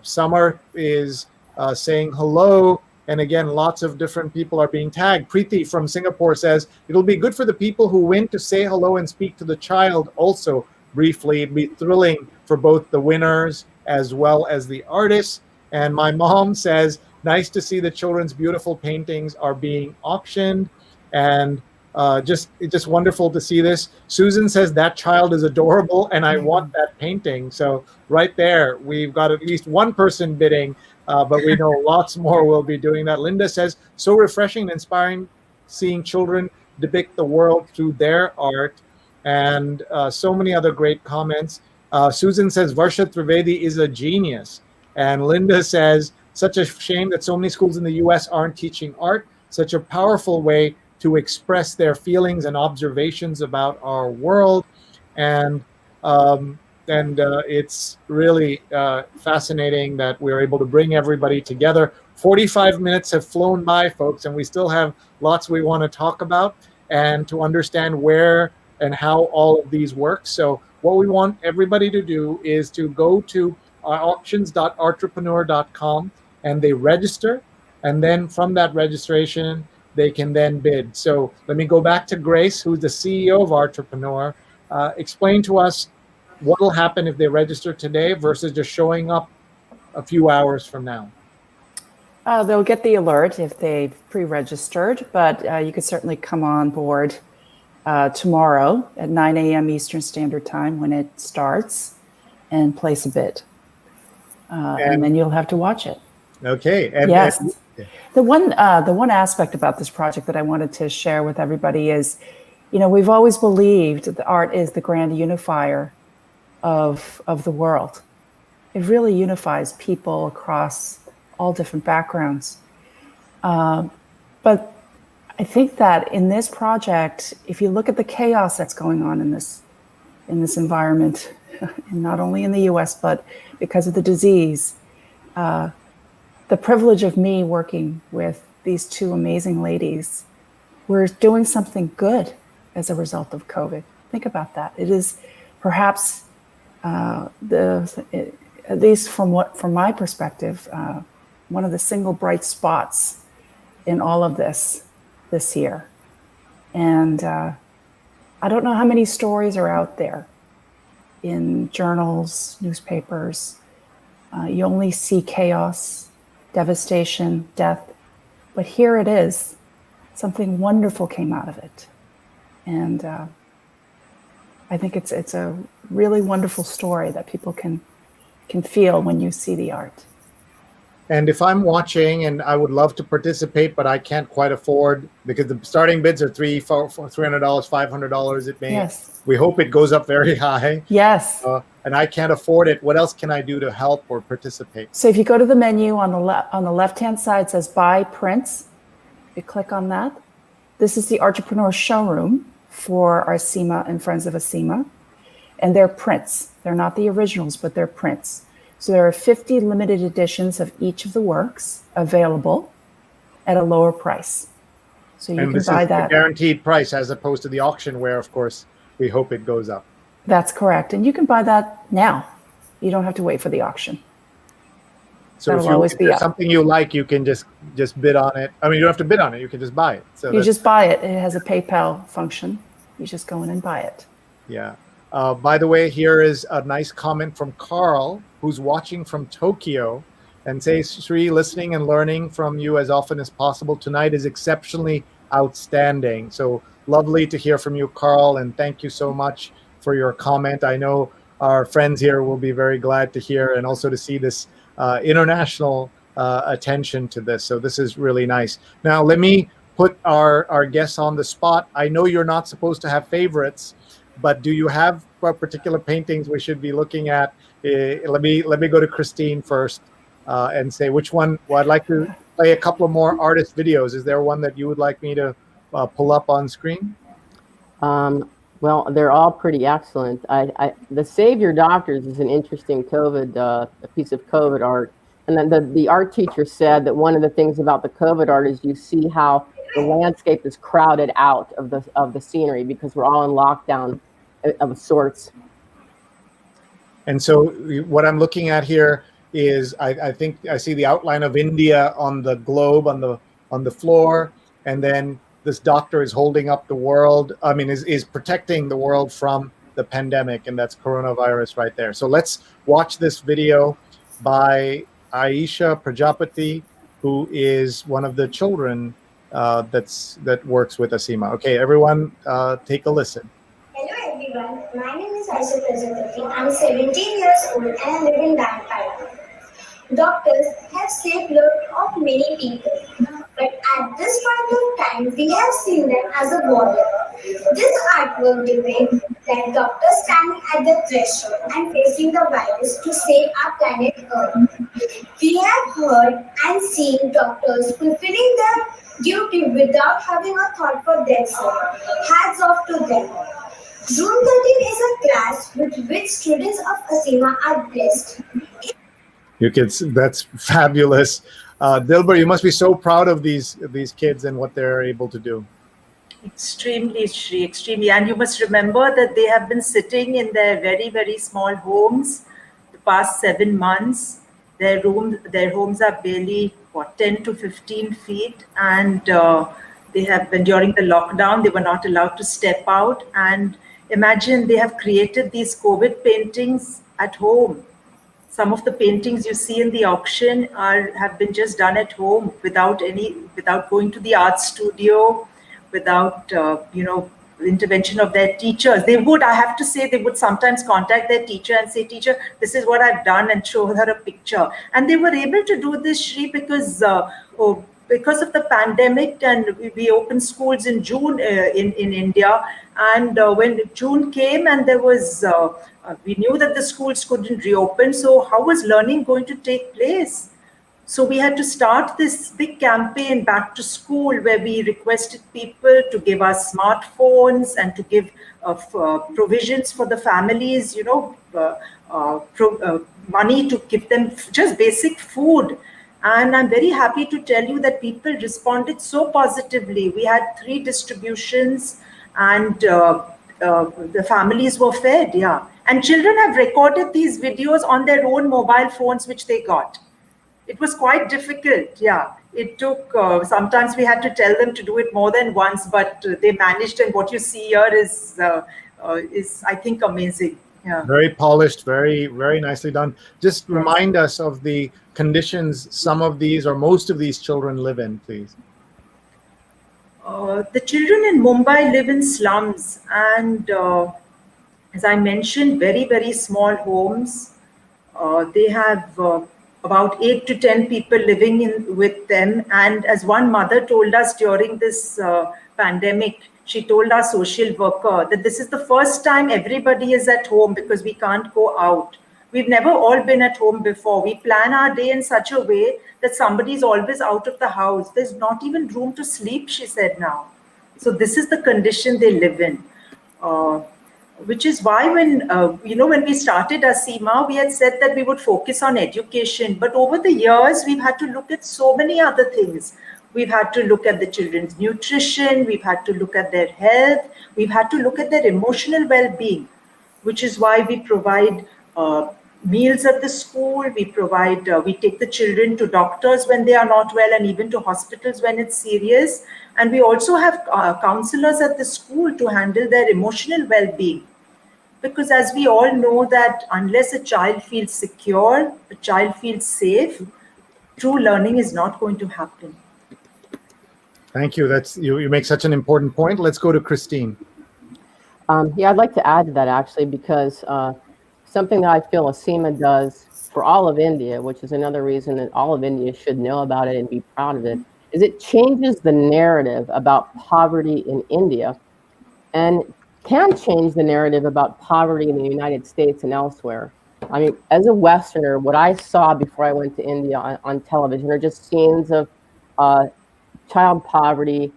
Summer is saying hello And again, lots of different people are being tagged. Preeti from Singapore says, it'll be good for the people who win to say hello and speak to the child also briefly. It'd be thrilling for both the winners as well as the artists. And my mom says, nice to see the children's beautiful paintings are being auctioned. And it's just wonderful to see this. Susan says that child is adorable and I want that painting. So right there, we've got at least one person bidding, but we know lots more will be doing that. Linda says, so refreshing and inspiring seeing children depict the world through their art. And so many other great comments. Susan says, Varsha Trivedi is a genius. And Linda says, such a shame that so many schools in the US aren't teaching art. Such a powerful way to express their feelings and observations about our world. And it's really fascinating that we're able to bring everybody together. 45 minutes have flown by, folks, and we still have lots we want to talk about and to understand where and how all of these work. So what we want everybody to do is to go to auctions.artrepreneur.com and they register. And then from that registration, they can then bid. So let me go back to Grace, who's the CEO of Artrepreneur. Explain to us what will happen if they register today versus just showing up a few hours from now. They'll get the alert if they've pre-registered, but you could certainly come on board tomorrow at 9 a.m. Eastern Standard Time when it starts and place a bid. And then you'll have to watch it. Okay. Yes. The one aspect about this project that I wanted to share with everybody is, we've always believed that the art is the grand unifier of the world. It really unifies people across all different backgrounds. But I think that in this project, if you look at the chaos that's going on in this environment, and not only in the US, but because of the disease, the privilege of me working with these two amazing ladies, we're doing something good as a result of COVID. Think about that. It is perhaps, at least from my perspective, one of the single bright spots in all of this year. And I don't know how many stories are out there in journals, newspapers. You only see chaos, devastation, death, but here it is. Something wonderful came out of it. And I think it's a really wonderful story that people can feel when you see the art. And if I'm watching and I would love to participate, but I can't quite afford, because the starting bids are $300, $500. Yes. We hope it goes up very high. Yes. And I can't afford it. What else can I do to help or participate? So if you go to the menu on the left-hand side, it says Buy Prints. You click on that. This is the Artrepreneur showroom for Aseema and Friends of Aseema. And they're prints. They're not the originals, but they're prints. So there are 50 limited editions of each of the works available at a lower price. So you can buy that. And this is the guaranteed price as opposed to the auction where, of course, we hope it goes up. That's correct. And you can buy that now. You don't have to wait for the auction. So if there's something you like, you can just bid on it. I mean, you don't have to bid on it. You can just buy it. So you just buy it. It has a PayPal function. You just go in and buy it. Yeah. By the way, here is a nice comment from Carl, who's watching from Tokyo, and says, Sree, listening and learning from you as often as possible tonight is exceptionally outstanding. So lovely to hear from you, Carl, and thank you so much for your comment. I know our friends here will be very glad to hear and also to see this international attention to this. So this is really nice. Now, let me put our guests on the spot. I know you're not supposed to have favorites, but do you have particular paintings we should be looking at? Let me go to Christine first and say which one. Well, I'd like to play a couple of more artist videos. Is there one that you would like me to pull up on screen? Well, they're all pretty excellent. The Save Your Doctors is an interesting COVID, a piece of COVID art. And then the art teacher said that one of the things about the COVID art is you see how the landscape is crowded out of the scenery because we're all in lockdown of sorts. And so what I'm looking at here is I think I see the outline of India on the globe on the floor, and then this doctor is holding up the world. I mean, is protecting the world from the pandemic, and that's coronavirus right there. So let's watch this video by Aisha Prajapati, who is one of the children that works with Aseema. Okay, everyone, take a listen. Hello everyone, my name is Aisha Prajapati. I'm 17 years old and I live in Bangalore. Doctors have saved lives of many people, but at this point of time, we have seen them as a border. This artwork depicts that doctors standing at the threshold and facing the virus to save our planet Earth. We have heard and seen doctors fulfilling their duty without having a thought for themselves. Hats off to them. Zoom 13 is a class with which students of Aseema are blessed. That's fabulous. Dilbur, you must be so proud of these kids and what they're able to do. Extremely, Sree, extremely. And you must remember that they have been sitting in their very, very small homes the past 7 months. Their homes are barely 10 to 15 feet, and they have been, during the lockdown, they were not allowed to step out. And imagine, they have created these COVID paintings at home. Some of the paintings you see in the auction have been just done at home without going to the art studio, without intervention of their teachers. I have to say, they would sometimes contact their teacher and say, "Teacher, this is what I've done," and show her a picture. And they were able to do this, Sree, because of the pandemic, and we opened schools in June in India. And when June came, and there was we knew that the schools couldn't reopen. So how was learning going to take place? So we had to start this big campaign, Back to School, where we requested people to give us smartphones and to give provisions for the families, money to give them just basic food. And I'm very happy to tell you that people responded so positively. We had 3 distributions, and the families were fed, yeah. And children have recorded these videos on their own mobile phones, which they got. It was quite difficult, yeah. It took, sometimes we had to tell them to do it more than once, but they managed, and what you see here is I think, amazing. Yeah. Very polished, very, very nicely done. Just remind us of the conditions some of these or most of these children live in, please. The children in Mumbai live in slums, and as I mentioned, very, very small homes. They have about 8 to 10 people living with them. And as one mother told us during this pandemic, she told our social worker that this is the first time everybody is at home because we can't go out. We've never all been at home before. We plan our day in such a way that somebody is always out of the house. There's not even room to sleep, she said now. So this is the condition they live in. Which is why when we started Aseema, we had said that we would focus on education. But over the years, we've had to look at so many other things. We've had to look at the children's nutrition. We've had to look at their health. We've had to look at their emotional well-being, which is why we provide meals at the school. We take the children to doctors when they are not well, and even to hospitals when it's serious. And we also have counselors at the school to handle their emotional well-being. Because as we all know that unless a child feels secure, a child feels safe, true learning is not going to happen. Thank you. You make such an important point. Let's go to Christine. Yeah, I'd like to add to that actually, because something that I feel Aseema does for all of India, which is another reason that all of India should know about it and be proud of it, is it changes the narrative about poverty in India and can change the narrative about poverty in the United States and elsewhere. I mean, as a Westerner, what I saw before I went to India on television are just scenes of child poverty,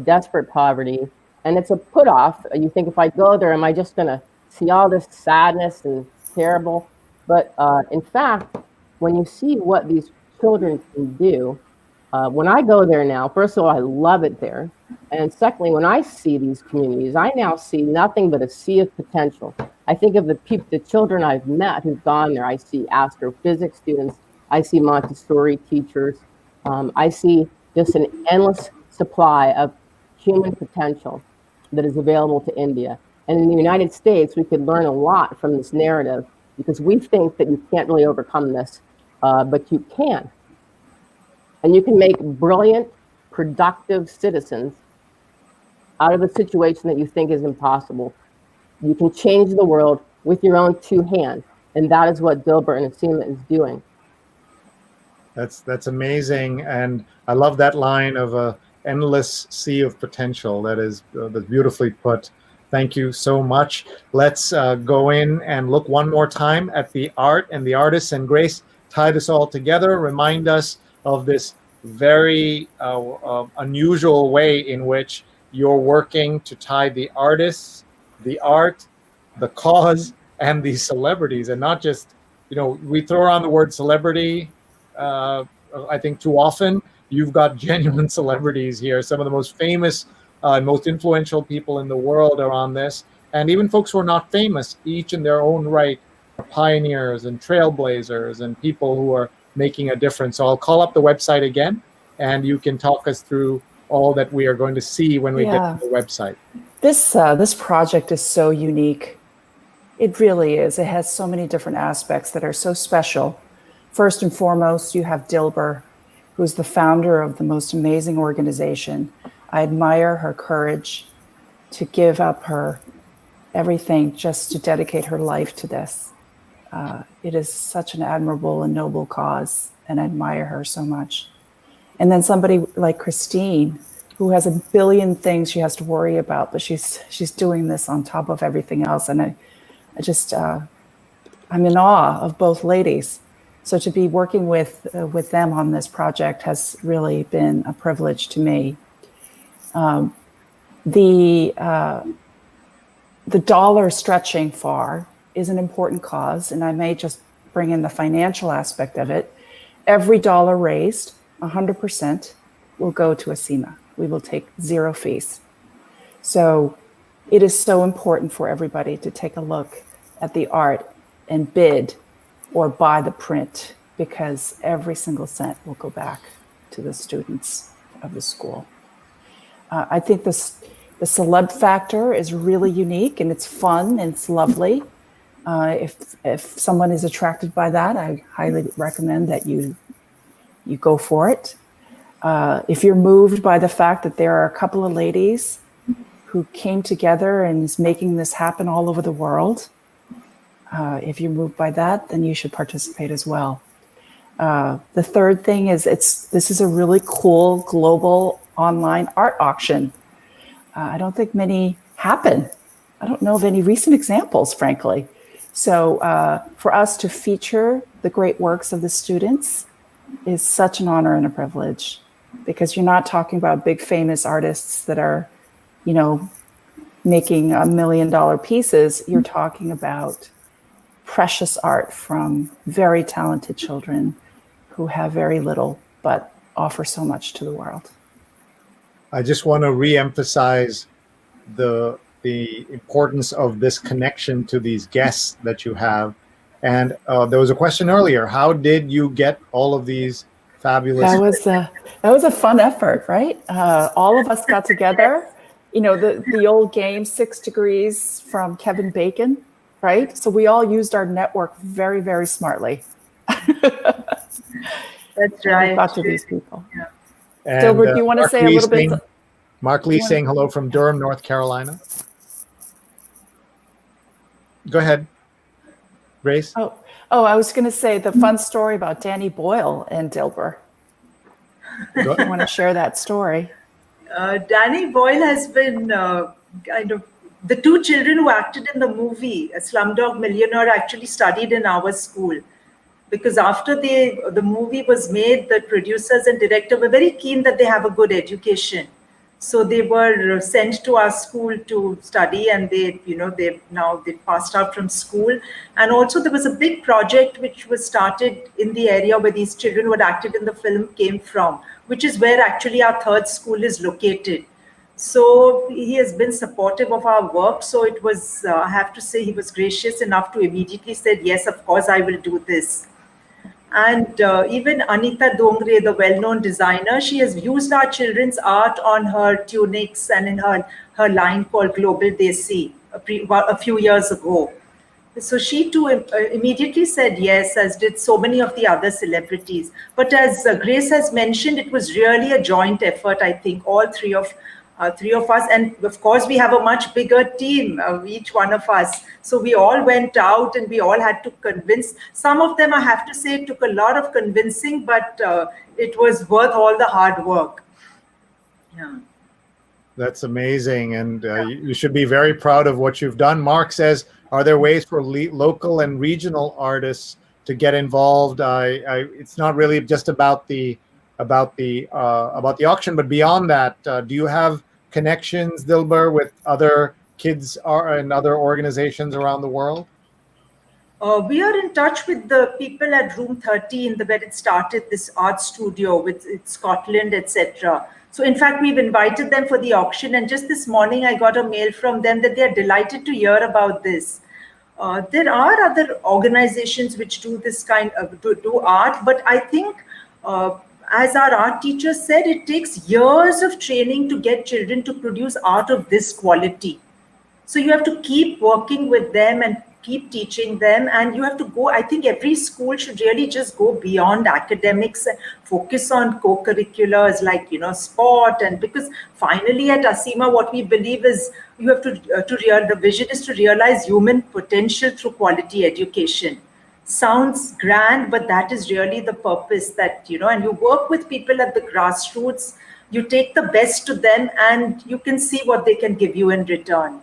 desperate poverty, and it's a put off. You think, if I go there, am I just going to see all this sadness and terrible? But in fact, when you see what these children can do, When I go there now, first of all, I love it there. And secondly, when I see these communities, I now see nothing but a sea of potential. I think of the children I've met who've gone there. I see astrophysics students. I see Montessori teachers. I see just an endless supply of human potential that is available to India. And in the United States, we could learn a lot from this narrative because we think that you can't really overcome this, but you can. And you can make brilliant, productive citizens out of a situation that you think is impossible. You can change the world with your own two hands. And that is what Dilbur and Aseema is doing. That's amazing. And I love that line of a endless sea of potential. That's beautifully put. Thank you so much. Let's go in and look one more time at the art and the artists. And Grace, tie this all together. Remind us of this very unusual way in which you're working to tie the artists, the art, the cause, and the celebrities. And not just, we throw around the word celebrity, I think too often. You've got genuine celebrities here. Some of the most famous, most influential people in the world are on this. And even folks who are not famous, each in their own right, are pioneers and trailblazers and people who are making a difference. So I'll call up the website again, and you can talk us through all that we are going to see when we get to the website. This project is so unique. It really is. It has so many different aspects that are so special. First and foremost, you have Dilbur, who's the founder of the most amazing organization. I admire her courage to give up her everything just to dedicate her life to this. It is such an admirable and noble cause, and I admire her so much. And then somebody like Christine, who has a billion things she has to worry about, but she's doing this on top of everything else. And I'm in awe of both ladies. So to be working with them on this project has really been a privilege to me. The dollar stretching far is an important cause, and I may just bring in the financial aspect of it. Every dollar raised, 100% will go to Aseema. We will take zero fees. So it is so important for everybody to take a look at the art and bid or buy the print, because every single cent will go back to the students of the school. I think the celeb factor is really unique, and it's fun and it's lovely. If someone is attracted by that, I highly recommend that you go for it. If you're moved by the fact that there are a couple of ladies who came together and is making this happen all over the world, if you're moved by that, then you should participate as well. The third thing is this is a really cool global online art auction. I don't think many happen. I don't know of any recent examples, frankly. So for us to feature the great works of the students is such an honor and a privilege, because you're not talking about big famous artists that are, making $1 million pieces. You're talking about precious art from very talented children who have very little but offer so much to the world. I just want to re-emphasize the importance of this connection to these guests that you have. And there was a question earlier: how did you get all of these fabulous? That was a fun effort, right? All of us got together. The old game 6 Degrees from Kevin Bacon, right? So we all used our network very, very smartly. That's right. Got to these people. Yeah. And, Dilbur, do you want to say a little bit? Mark Lee saying hello from Durham, North Carolina. Go ahead, Grace. Oh, I was going to say the fun story about Danny Boyle and Dilbur. I want to share that story. Danny Boyle has been kind of the two children who acted in the movie Slumdog Millionaire actually studied in our school, because after the movie was made, the producers and director were very keen that they have a good education. So they were sent to our school to study, and they passed out from school. And also there was a big project which was started in the area where these children who had acted in the film came from, which is where actually our third school is located. So he has been supportive of our work. So it was, I have to say, he was gracious enough to immediately said, yes, of course, I will do this. And even Anita Dongre, the well-known designer, she has used our children's art on her tunics and in her line called Global Desi a few years ago. So she too immediately said yes, as did so many of the other celebrities. But as Grace has mentioned, it was really a joint effort, I think, all three of us. And of course, we have a much bigger team, each one of us. So we all went out and we all had to convince. Some of them, I have to say, took a lot of convincing, but it was worth all the hard work. Yeah. That's amazing. And you should be very proud of what you've done. Mark says, are there ways for local and regional artists to get involved? It's not really just about the auction, but beyond that, do you have connections, Dilbur, with other kids and other organizations around the world? We are in touch with the people at Room 13, where it started, this art studio with Scotland, etc. So in fact, we've invited them for the auction, and just this morning I got a mail from them that they're delighted to hear about this. There are other organizations which do this kind of do art, but I think as our art teacher said, it takes years of training to get children to produce art of this quality. So you have to keep working with them and keep teaching them, and you have to go. I think every school should really just go beyond academics and focus on co-curriculars like sport. And because finally at Aseema, what we believe is you have the vision is to realize human potential through quality education. Sounds grand, but that is really the purpose, that and you work with people at the grassroots, you take the best to them, and you can see what they can give you in return.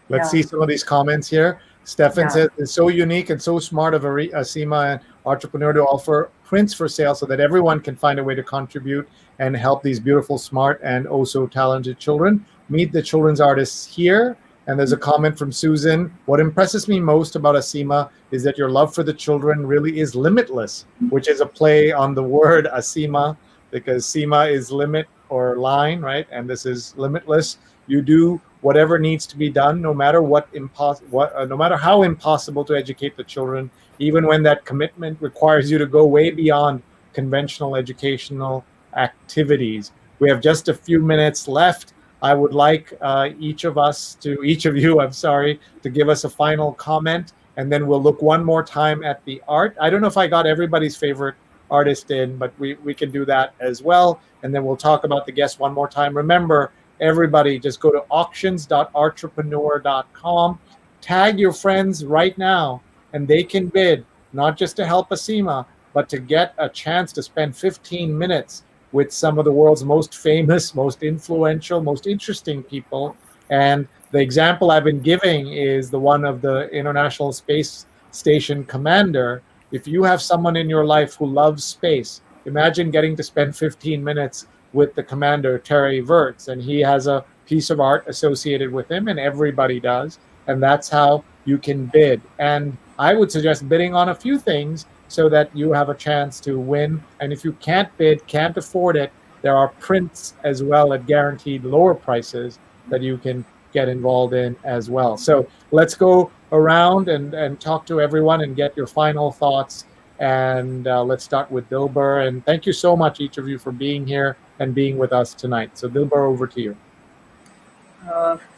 Let's see some of these comments here. Stefan says, it's so unique and so smart of Aseema and Artrepreneur to offer prints for sale so that everyone can find a way to contribute and help these beautiful, smart, and oh so talented children. Meet the children's artists here. And there's a comment from Susan. What impresses me most about Aseema is that your love for the children really is limitless, which is a play on the word Aseema, because Seema is limit or line, right? And this is limitless. You do whatever needs to be done, no matter no matter how impossible to educate the children, even when that commitment requires you to go way beyond conventional educational activities. We have just a few minutes left. I would like each of you, to give us a final comment, and then we'll look one more time at the art. I don't know if I got everybody's favorite artist in, but we can do that as well. And then we'll talk about the guests one more time. Remember, everybody, just go to auctions.artrepreneur.com, tag your friends right now, and they can bid, not just to help Aseema, but to get a chance to spend 15 minutes with some of the world's most famous, most influential, most interesting people. And the example I've been giving is the one of the International Space Station commander. If you have someone in your life who loves space, imagine getting to spend 15 minutes with the commander, Terry Virts, and he has a piece of art associated with him, and everybody does. And that's how you can bid. And I would suggest bidding on a few things so that you have a chance to win. And if you can't bid, can't afford it, there are prints as well at guaranteed lower prices that you can get involved in as well. So let's go around and talk to everyone and get your final thoughts. And let's start with Dilbur. And thank you so much, each of you, for being here and being with us tonight. So Dilbur, over to you.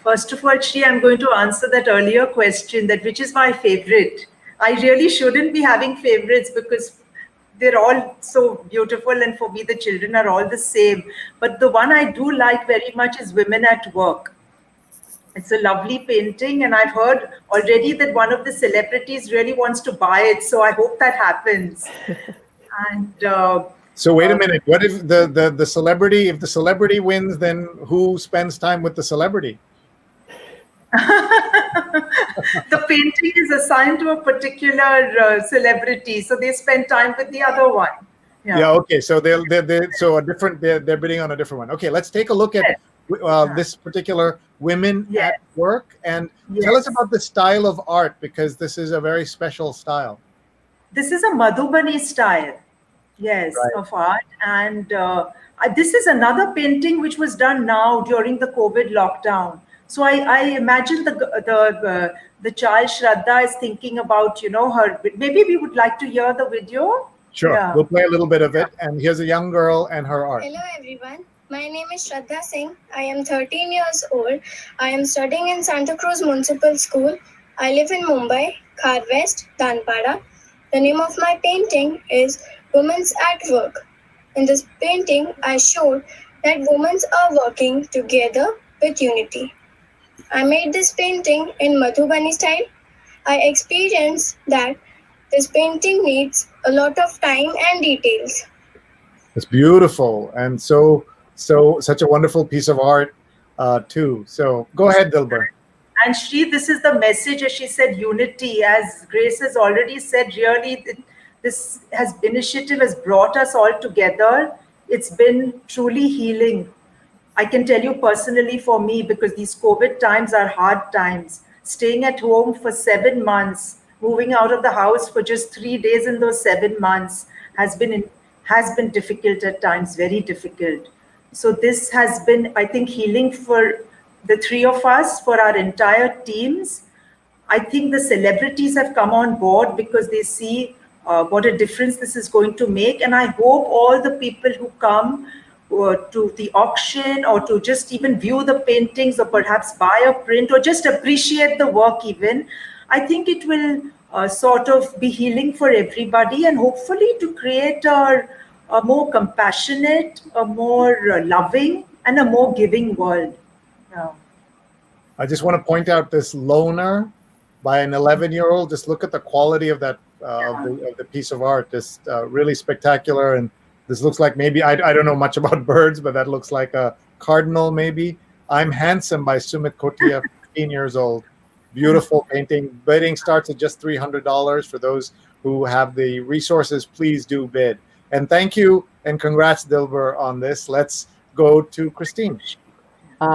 First of all, Sree, I'm going to answer that earlier question, that which is my favorite. I really shouldn't be having favorites because they're all so beautiful, and for me, the children are all the same. But the one I do like very much is Women at Work. It's a lovely painting, and I've heard already that one of the celebrities really wants to buy it. So I hope that happens. And so wait a minute. What if the celebrity? If the celebrity wins, then who spends time with the celebrity? The painting is assigned to a particular celebrity, so they spend time with the other one. Yeah. Okay. So they're bidding on a different one. Okay. Let's take a look at this particular women Yes. at work, and Yes. tell us about the style of art, because this is a very special style. This is a Madhubani style, yes, Right. of art. And this is another painting which was done now during the COVID lockdown. So I imagine the child Shraddha is thinking about, her. Maybe we would like to hear the video. Sure. Yeah. We'll play a little bit of it. And here's a young girl and her art. Hello everyone, my name is Shraddha Singh. I am 13 years old. I am studying in Santa Cruz Municipal School. I live in Mumbai, Khar West, Danpada. The name of my painting is Women's at Work. In this painting, I showed that women are working together with unity. I made this painting in Madhubani style. I experienced that this painting needs a lot of time and details. It's beautiful, and such a wonderful piece of art too. So go ahead, Dilbur. And Sree, this is the message, as she said, unity. As Grace has already said, really, this initiative has brought us all together. It's been truly healing. I can tell you personally for me, because these COVID times are hard times. Staying at home for 7 months, moving out of the house for just 3 days in those 7 months has been difficult at times, very difficult. So this has been, I think, healing for the three of us, for our entire teams. I think the celebrities have come on board because they see what a difference this is going to make. And I hope all the people who come to the auction, or to just even view the paintings, or perhaps buy a print, or just appreciate the work even, I think it will sort of be healing for everybody, and hopefully to create a more compassionate, a more loving, and a more giving world. Yeah. I just want to point out this loner by an 11-year-old. Just look at the quality of that of the piece of art. Just really spectacular. And this looks like, maybe I don't know much about birds, but that looks like a cardinal maybe. I'm Handsome by Sumit Kotia, 15 years old. Beautiful painting. Bidding starts at just $300. For those who have the resources, please do bid. And thank you and congrats, Dilbur, on this. Let's go to Christine.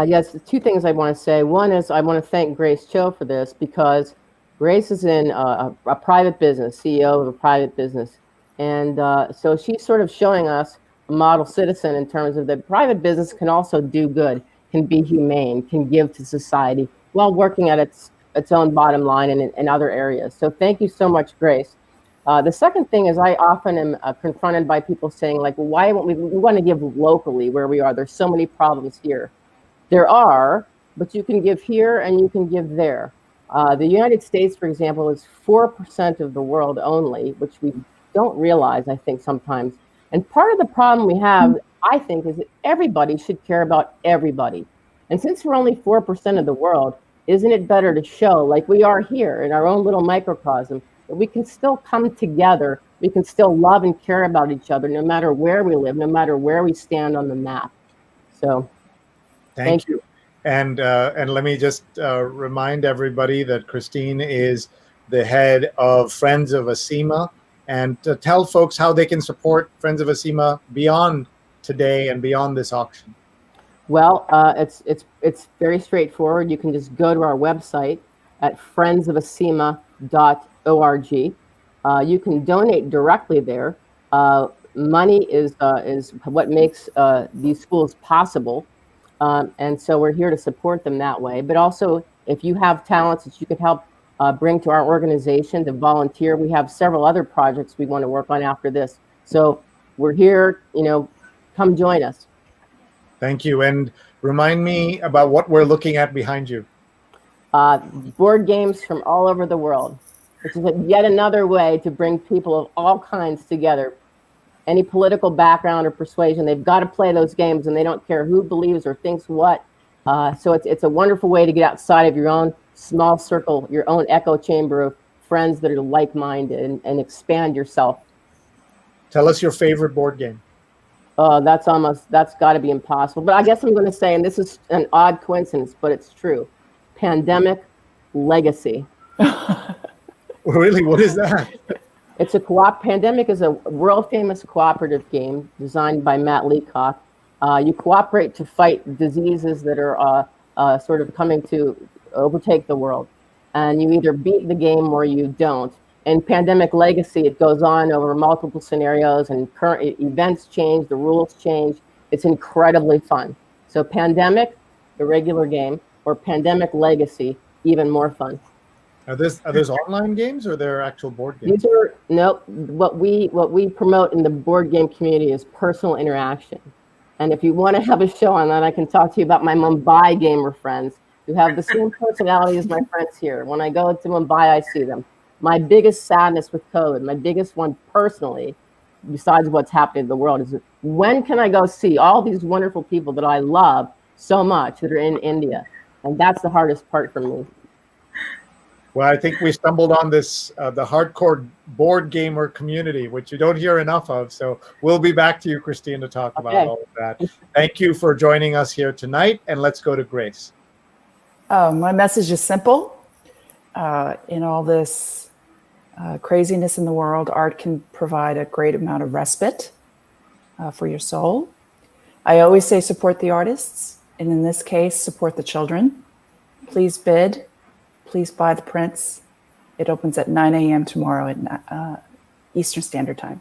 Yes, two things I want to say. One is I want to thank Grace Cho for this, because Grace is in a private business, CEO of a private business. And so she's sort of showing us a model citizen in terms of that private business can also do good, can be humane, can give to society while working at its own bottom line and in other areas. So thank you so much, Grace. The second thing is I often am confronted by people saying, like, well, why won't we want to give locally where we are? There's so many problems here. There are, but you can give here and you can give there. The United States, for example, is 4% of the world only, which we don't realize, I think, sometimes. And part of the problem we have, I think, is that everybody should care about everybody. And since we're only 4% of the world, isn't it better to show, like we are here in our own little microcosm, that we can still come together, we can still love and care about each other, no matter where we live, no matter where we stand on the map. So thank you. And let me just remind everybody that Christine is the head of Friends of Aseema, and to tell folks how they can support Friends of Aseema beyond today and beyond this auction. Well, it's very straightforward. You can just go to our website at friendsofaseema.org. You can donate directly there. Money is what makes these schools possible. And so we're here to support them that way. But also, if you have talents that you could help bring to our organization to volunteer, we have several other projects we want to work on after this. So we're here, come join us. Thank you. And remind me about what we're looking at behind you. Board games from all over the world, which is yet another way to bring people of all kinds together. Any political background or persuasion, they've got to play those games, and they don't care who believes or thinks what. So it's a wonderful way to get outside of your own small circle, your own echo chamber of friends that are like-minded, and expand yourself. Tell us your favorite board game. That's got to be impossible. But I guess I'm going to say, and this is an odd coincidence, but it's true, Pandemic Legacy. Really? What is that? It's a Pandemic is a world famous cooperative game designed by Matt Leacock. You cooperate to fight diseases that are sort of coming to overtake the world. And you either beat the game or you don't. In Pandemic Legacy, it goes on over multiple scenarios and current events change, the rules change. It's incredibly fun. So Pandemic, the regular game, or Pandemic Legacy, even more fun. Are those online games or they're actual board games? These are what we promote in the board game community is personal interaction. And if you want to have a show on that, I can talk to you about my Mumbai gamer friends who have the same personality as my friends here. When I go to Mumbai, I see them. My biggest sadness with COVID, my biggest one personally, besides what's happening in the world, is when can I go see all these wonderful people that I love so much that are in India? And that's the hardest part for me. Well, I think we stumbled on this, the hardcore board gamer community, which you don't hear enough of. So we'll be back to you, Christine, to talk about all of that. Thank you for joining us here tonight. And let's go to Grace. My message is simple. In all this craziness in the world, art can provide a great amount of respite for your soul. I always say support the artists. And in this case, support the children. Please bid. Please buy the prints. It opens at 9 a.m. tomorrow at Eastern Standard Time.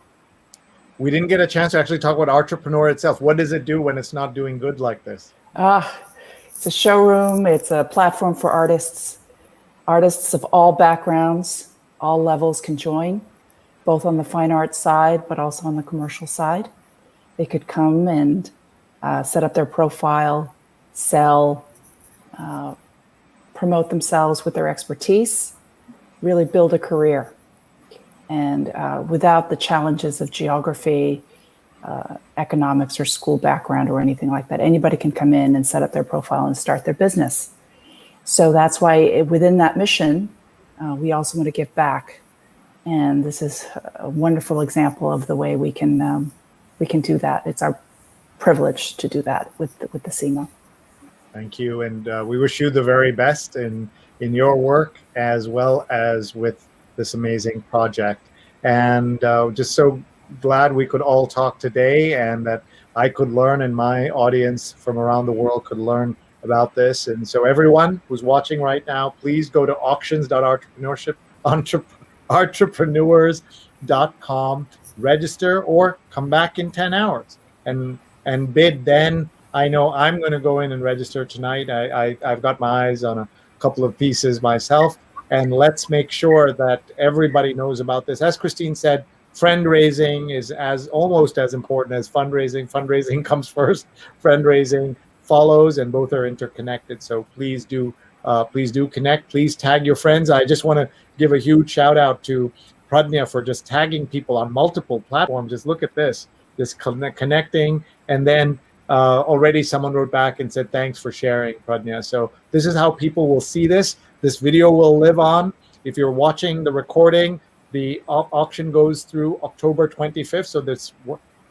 We didn't get a chance to actually talk about Artrepreneur itself. What does it do when it's not doing good like this? It's a showroom. It's a platform for artists. Artists of all backgrounds, all levels can join, both on the fine arts side, but also on the commercial side. They could come and set up their profile, sell, promote themselves with their expertise, really build a career. And without the challenges of geography, economics, or school background, or anything like that, anybody can come in and set up their profile and start their business. So that's why within that mission, we also want to give back. And this is a wonderful example of the way we can do that. It's our privilege to do that with the Aseema. Thank you, and we wish you the very best in your work as well as with this amazing project. And just so glad we could all talk today, and that I could learn, and my audience from around the world could learn about this. And so everyone who's watching right now, please go to auctions.entrepreneurs.com, register, or come back in 10 hours and bid then. I know I'm going to go in and register tonight. I've got my eyes on a couple of pieces myself, and let's make sure that everybody knows about this. As Christine said, fundraising is almost as important as fundraising. Fundraising comes first. Fundraising follows, and both are interconnected. So please do connect. Please tag your friends. I just want to give a huge shout out to Pradnya for just tagging people on multiple platforms. Just look at this connecting, and then already someone wrote back and said, thanks for sharing, Pradnya. So this is how people will see this. This video will live on. If you're watching the recording, the auction goes through October 25th. So this,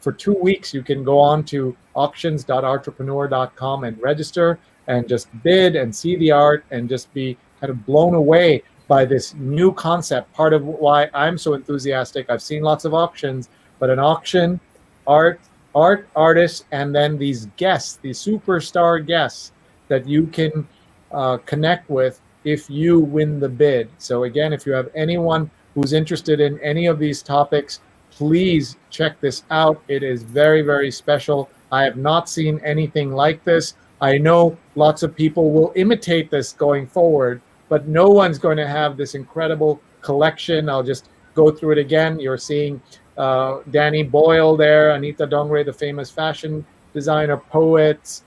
for 2 weeks, you can go on to auctions.entrepreneur.com and register and just bid and see the art and just be kind of blown away by this new concept. Part of why I'm so enthusiastic, I've seen lots of auctions, but an auction, artists, and then these guests, these superstar guests that you can connect with if you win the bid. So again, if you have anyone who's interested in any of these topics, please check this out. It is very, very special. I have not seen anything like this. I know lots of people will imitate this going forward, but no one's going to have this incredible collection. I'll just go through it again. You're seeing Danny Boyle there, Anita Dongre, the famous fashion designer, poets,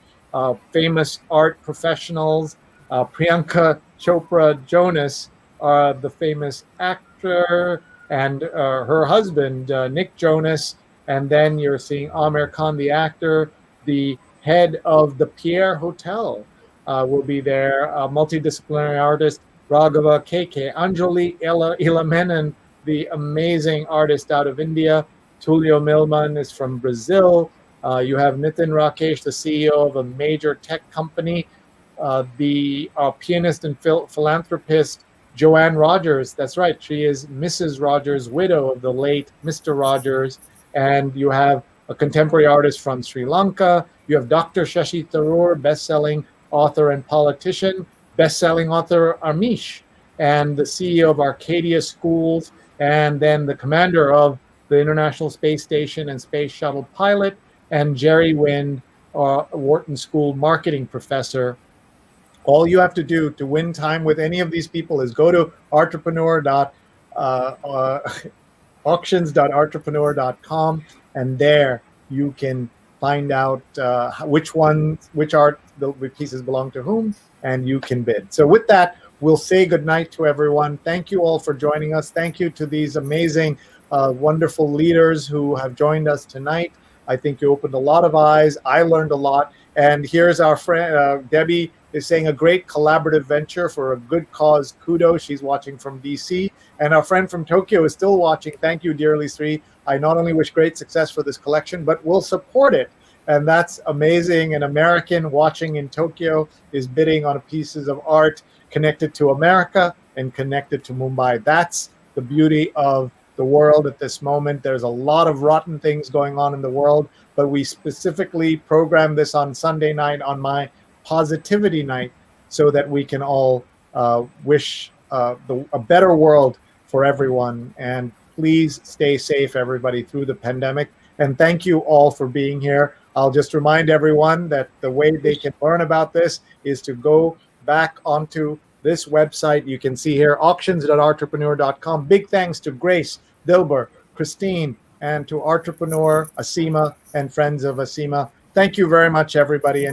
famous art professionals, Priyanka Chopra Jonas, the famous actor, and her husband, Nick Jonas. And then you're seeing Amir Khan, the actor, the head of the Pierre Hotel will be there, multidisciplinary artist, Raghava KK, Anjali Ila Menon, the amazing artist out of India. Tulio Milman is from Brazil. You have Nitin Rakesh, the CEO of a major tech company. The pianist and philanthropist Joanne Rogers, that's right, she is Mrs. Rogers, widow of the late Mr. Rogers. And you have a contemporary artist from Sri Lanka. You have Dr. Shashi Tharoor, best-selling author and politician, best-selling author Amish, and the CEO of Arcadia Schools, and then the commander of the International Space Station and Space Shuttle pilot, and Jerry Wind, Wharton School marketing professor. All you have to do to win time with any of these people is go to auctions.entrepreneur.com, and there you can find out which art the pieces belong to whom, and you can bid. So with that, we'll say goodnight to everyone. Thank you all for joining us. Thank you to these amazing, wonderful leaders who have joined us tonight. I think you opened a lot of eyes. I learned a lot. And here's our friend, Debbie is saying a great collaborative venture for a good cause. Kudos. She's watching from DC. And our friend from Tokyo is still watching. Thank you, dearly, Sree. I not only wish great success for this collection, but will support it. And that's amazing. An American watching in Tokyo is bidding on pieces of art connected to America and connected to Mumbai. That's the beauty of the world at this moment. There's a lot of rotten things going on in the world, but we specifically programmed this on Sunday night, on my positivity night, so that we can all wish a better world for everyone. And please stay safe, everybody, through the pandemic. And thank you all for being here. I'll just remind everyone that the way they can learn about this is to go back onto this website. You can see here, auctions.entrepreneur.com. Big thanks to Grace, Dilbur, Christine, and to Artrepreneur, Aseema, and friends of Aseema. Thank you very much, everybody. And